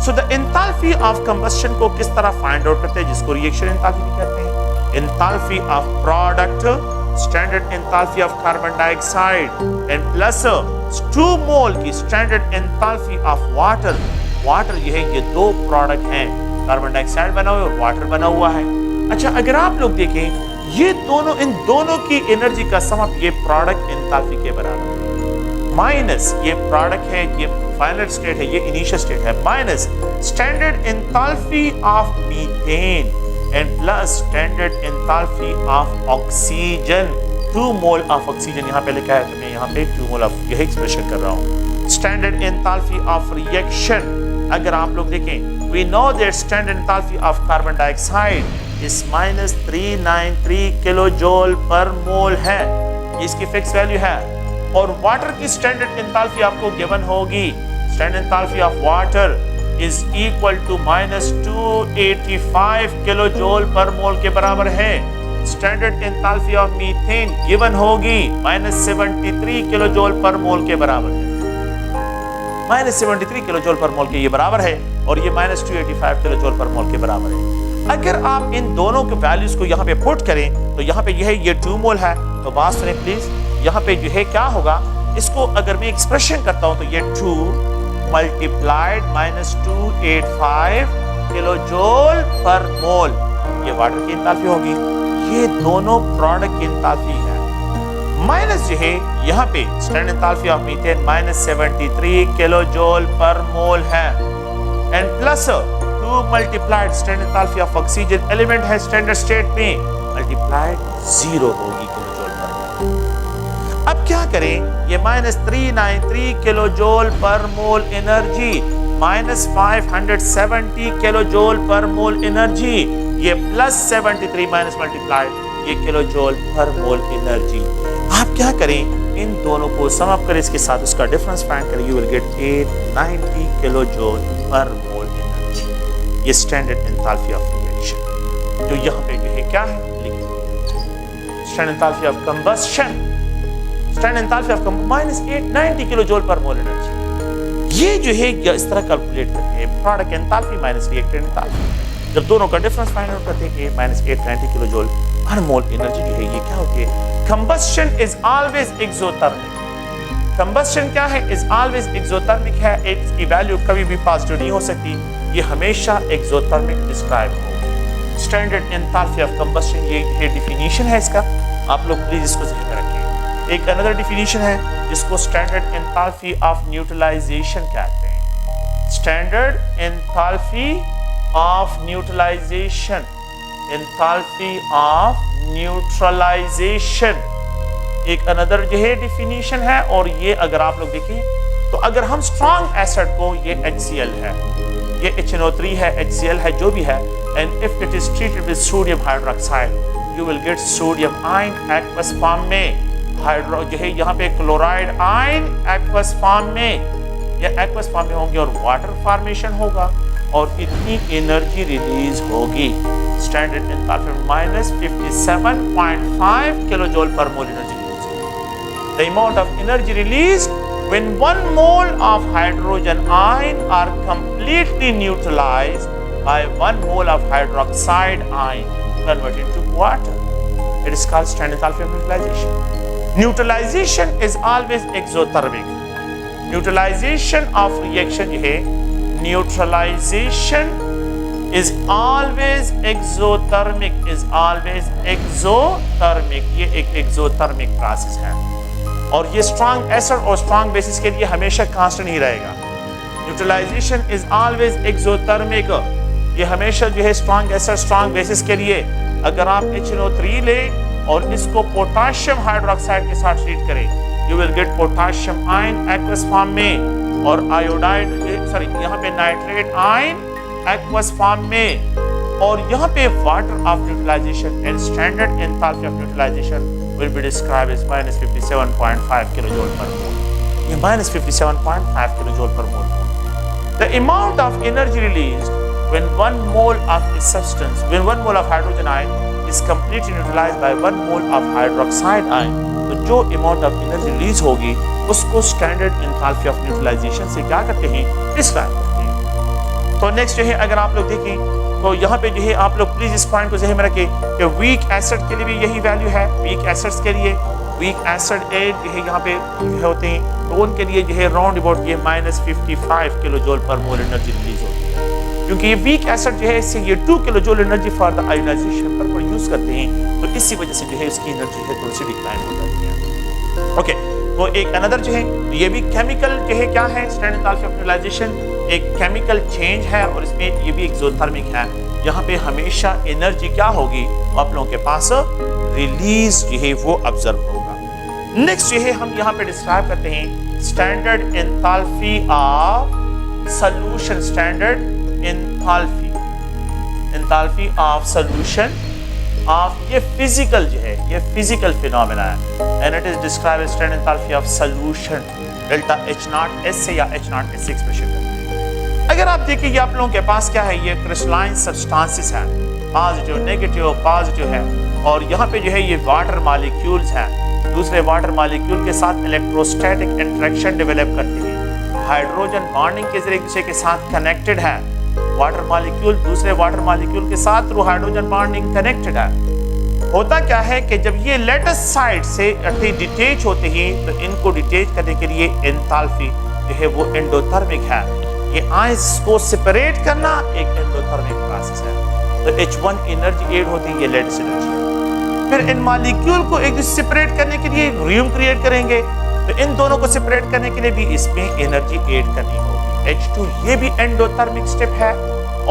so the enthalpy of combustion को किस तरह फाइंड आउट करते हैं, जिसको रिएक्शन एंथैल्पी भी कहते हैं। Enthalpy of product, standard enthalpy of carbon dioxide and plus 2 मोल की standard enthalpy of water. Water ये है, ये 2 प्रोडक्ट हैं, कार्बन डाइऑक्साइड बना हुआ है और वाटर बना हुआ है। अच्छा, अगर आप लोग देखें ये दोनों, इन दोनों की एनर्जी का सम अप ये प्रोडक्ट एंथैल्पी के बराबर है, माइनस ये प्रोडक्ट है, ये फाइनल स्टेट है, ये इनिशियल स्टेट है, minus standard enthalpy of methane and plus standard enthalpy of oxygen. 2 mole of oxygen यहाँ पे लिखा है, तो मैं यहाँ पे 2 मोल ऑफ यही एक्सप्रेशन कर रहा हूँ। स्टैंडर्ड एंथैल्पी ऑफ रिएक्शन, अगर आप लोग देखें, we know that standard enthalpy of carbon dioxide is -393 kilo joule per mole है, इसकी फिक्स वैल्यू है। और वाटर की स्टैंडर्ड एंथैल्पी आपको गिवन होगी, standard enthalpy of water is equal to -285 kilo joule per mole के बराबर है। Standard enthalpy of methane given होगी -73 किलो जूल पर मोल के बराबर है, -73 किलो जूल पर मोल के ये बराबर है, और ये -285 किलो जूल पर मोल के बराबर है। अगर आप इन दोनों के वैल्यूज को यहाँ पे पुट करें तो यहाँ पे यह है, ये 2 मोल है, तो बात सुने प्लीज, यहाँ पे जो है क्या होगा, इसको अगर मैं एक्सप्रेशन करता हूँ तो ये 2 मल्टीप्लाइड -285 किलो जूल पर मोल, ये वाटर की एंथैल्पी होगी, ये दोनों प्रोडक्ट की एंथैल्पी है। माइनस जो है यहाँ पे standard enthalpy of methane -73 kilo joule per mole है, and plus 2 multiplied standard enthalpy of oxygen, element है स्टैंडर्ड स्टेट में, मल्टीप्लाइड 0 होगी किलो जूल पर मोल। अब क्या करें, ये -393 kilo joule per mole energy -570 kilo joule per mole energy, ये +73 minus multiplied ये kilo joule per mole energy. आप क्या करें, इन दोनों को सम अप करें, इसके साथ उसका डिफरेंस फाइंड करें, you will gate 890 kilo joule per mole energy. ये स्टैंडर्ड एंथैल्पी ऑफ रिएक्शन, जो यहाँ पे जो है क्या है लिखिए, standard enthalpy of combustion, standard enthalpy of -890 kilo joule per mole energy. ये जो है इस तरह कैलकुलेट करते हैं, product enthalpy minus reactant enthalpy, जब दोनों का डिफरेंस फाइंड आउट करते हैं कि -890 kilo joule per mole energy जो है ये क्या होती है। Combustion is always exothermic, combustion क्या है? इज ऑलवेज एक्सोथर्मिक है, इसकी वैल्यू कभी भी पॉजिटिव नहीं हो सकती, ये हमेशा एक्सोथर्मिक डिस्क्राइब होगी। स्टैंडर्ड एंथैल्पी ऑफ कंबस्शन, ये डिफिनीशन है इसका, आप लोग प्लीज इसको ध्यान में रखिए। एक अनदर डिफिनीशन है जिसको स्टैंडर्ड एंथैल्पी ऑफ न्यूट्रलाइजेशन कहते हैं। Standard enthalpy of neutralization, enthalpy of neutralization एक अनदर जो है डिफिनीशन है। और ये अगर आप लोग देखें तो अगर हम स्ट्रॉन्ग एसिड को, ये HCl है, ये HNO3 है, HCl है, जो भी है, and if it is treated with sodium hydroxide you will gate sodium ion aqueous form में, हाइड्रो जो है यहाँ पे क्लोराइड आयन एक्वस फॉर्म में, या एक्वस फॉर्म में होंगे और वाटर फॉर्मेशन होगा और इतनी एनर्जी रिलीज होगी। Standard enthalpy -57.5 kilojoule per mole energy release होगी। The amount of energy released when 1 mole of hydrogen ion are completely neutralized by 1 mole of hydroxide ion converted to water. It is called standard enthalpy of neutralization. Neutralization is always exothermic. Neutralization of reaction है, neutralization is always exothermic, is always exothermic. ये एक exothermic process है और ये strong acid और strong bases के लिए हमेशा कांस्टेंट ही रहेगा। न्यूट्रलाइजेशन इज ऑलवेज एक्सोथर्मिक, ये हमेशा जो है स्ट्रॉन्ग एसिड स्ट्रॉन्ग बेसिस के लिए अगर आप HNO3 ले और इसको पोटाशियम हाइड्रोक्साइड के साथ ट्रीट करें you will gate potassium ion aqueous form में और आयोडाइड सॉरी यहाँ पे नाइट्रेट आयन एक्वस फॉर्म में और यहाँ पे water of neutralization and standard enthalpy of neutralization will be described as -57.5 kilojoule per mole. ये -57.5 kilojoule per mole. The amount of energy released when 1 mole of a substance, when 1 mole of hydrogen ion is completely neutralized by 1 mole of hydroxide ion, तो जो amount of energy release होगी उसको standard enthalpy of neutralization से क्या करते हैं? describe करते हैं। तो next जो है अगर आप लोग देखें तो यहाँ पे जो है आप लोग प्लीज इस पॉइंट को ज़हन में रखें कि वीक एसिड के लिए भी यही वैल्यू है। वीक एसिड्स के लिए वीक एसिड जो है यहाँ पे होते हैं तो उनके लिए जो है राउंड अबाउट ये -55 kilojoule per mole energy release होती है क्योंकि ये वीक एसिड जो है इससे ये 2 kilojoule energy for the ionization पर यूज करते हैं तो इसी वजह से जो है इसकी एनर्जी है थोड़ी सी डिक्लाइन हो जाती है। ओके, तो एक अनदर जो है ये भी केमिकल जो है क्या है? स्टैंडर्ड एंथैल्पी ऑफ न्यूट्रलाइजेशन एक केमिकल चेंज है और इसमें ये भी एक्सोथर्मिक है। यहाँ पे हमेशा एनर्जी क्या होगी आप लोगों के पास रिलीज जो है वो ऑब्जर्व होगा। नेक्स्ट जो है हम यहाँ पे डिस्क्राइब करते हैं standard enthalpy of solution, standard enthalpy of solution of ये फिजिकल जो है ये फिजिकल फिनोमेना है and it is described as standard enthalpy of solution delta H0S से या H0S से एक्सप्रेशन करते हैं। अगर आप देखिए ये आप लोगों के पास क्या है? ये क्रिस्टलाइन सब्सटेंसेस हैं, पॉजिटिव नेगेटिव पॉजिटिव है और यहाँ पे जो है ये वाटर मॉलिक्यूल्स हैं, दूसरे वाटर मॉलिक्यूल के साथ इलेक्ट्रोस्टैटिक इंटरेक्शन डेवलप करते हैं, हाइड्रोजन बॉन्डिंग के जरिए एक दूसरे के साथ कनेक्टेड है, वाटर मॉलिक्यूल दूसरे वाटर मॉलिक्यूल के साथ थ्रू हाइड्रोजन बॉन्डिंग कनेक्टेड है। होता क्या है कि जब ये लेटेस्ट साइड से डिटेच होते हैं तो इनको डिटेच करने के लिए एंथैल्पी जो है वो एंडोथर्मिक है, ये आयंस को सेपरेट करना एक एंडोथर्मिक प्रोसेस है। तो H1 एनर्जी ऐड होती है, ये लेटेस्ट एनर्जी है। फिर इन मॉलिक्यूल को एक दूसरे सेपरेट करने के लिए रियूम क्रिएट करेंगे तो इन दोनों को सेपरेट करने के लिए भी इसमें एनर्जी ऐड करनी होगी। H2 ये भी एंडोथर्मिक स्टेप है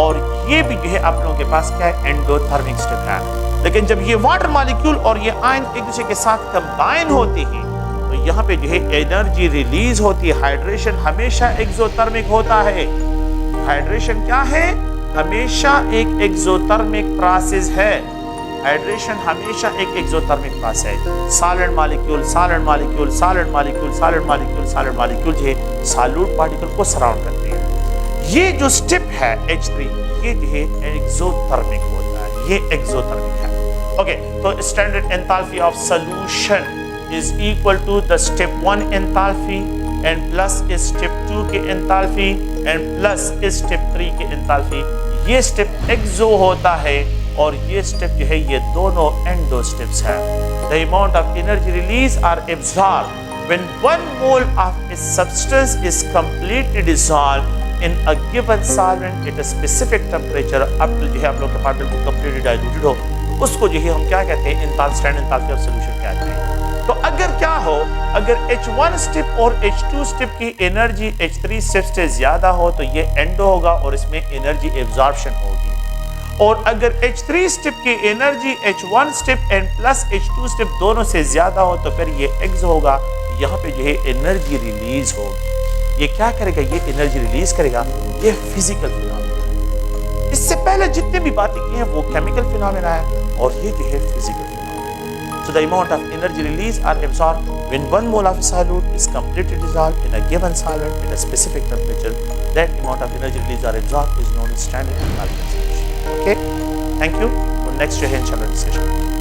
और ये भी जो है आप लोगों के पास क्या है? एंडोथर्मिक स्टेप है। लेकिन जब ये वाटर मॉलिक्यूल और ये आयन एक दूसरे के साथ कंबाइन होती है तो यहाँ पे जो है एनर्जी रिलीज होती है। हाइड्रेशन हमेशा एक्सोथर्मिक होता है। हाइड्रेशन क्या है? हमेशा एक एक्सोथर्मिक प्रोसेस है। हाइड्रेशन हमेशा एक एक्सोथर्मिक प्रोसेस है। Solid molecule solid molecule solid molecule solid molecule solid molecule जो है सॉल्यूट पार्टिकल को सराउंड करते हैं। ये जो स्टेप है H3 ये जो है एक्सोथर्मिक होता है, ये एक्सोथर्मिक है। ओके, तो standard enthalpy of solution is equal to the step 1 enthalpy and plus is step 2 के enthalpy and plus is step 3 के enthalpy। ये step exo होता है और ये step जो है ये दोनों endo steps है। The amount of energy release are absorbed when 1 mole of a substance is completely dissolved in a given solvent at a specific temperature, अब जो है आप लोग के पास बिल्कुल completely diluted हो, उसको जो है हम क्या कहते हैं, इंथाल्पी ऑफ सॉल्यूशन कहते हैं। तो अगर क्या हो, अगर H1 स्टेप और H2 स्टेप की एनर्जी H3 स्टेप से ज्यादा हो तो ये एंडो होगा और इसमें एनर्जी एब्जॉर्प्शन होगी। और अगर H3 स्टेप की energy H1 step and plus H2 step दोनों से ज्यादा हो तो फिर ये एक्स होगा, यहाँ पे जो है एनर्जी रिलीज होगी। ये क्या करेगा, ये एनर्जी रिलीज करेगा, ये फिजिकल फिनोमेना। इससे पहले जितने भी बातें की हैं वो केमिकल फिनोमेना है और ये जो है physical phenomena. So the amount of energy release or absorbed when 1 mole of solute is completely dissolved in a given solvent at a specific temperature. That amount of energy released or absorbed is known as standard enthalpy of solution. Okay, thank you. और next जो है इंशाल्लाह discussion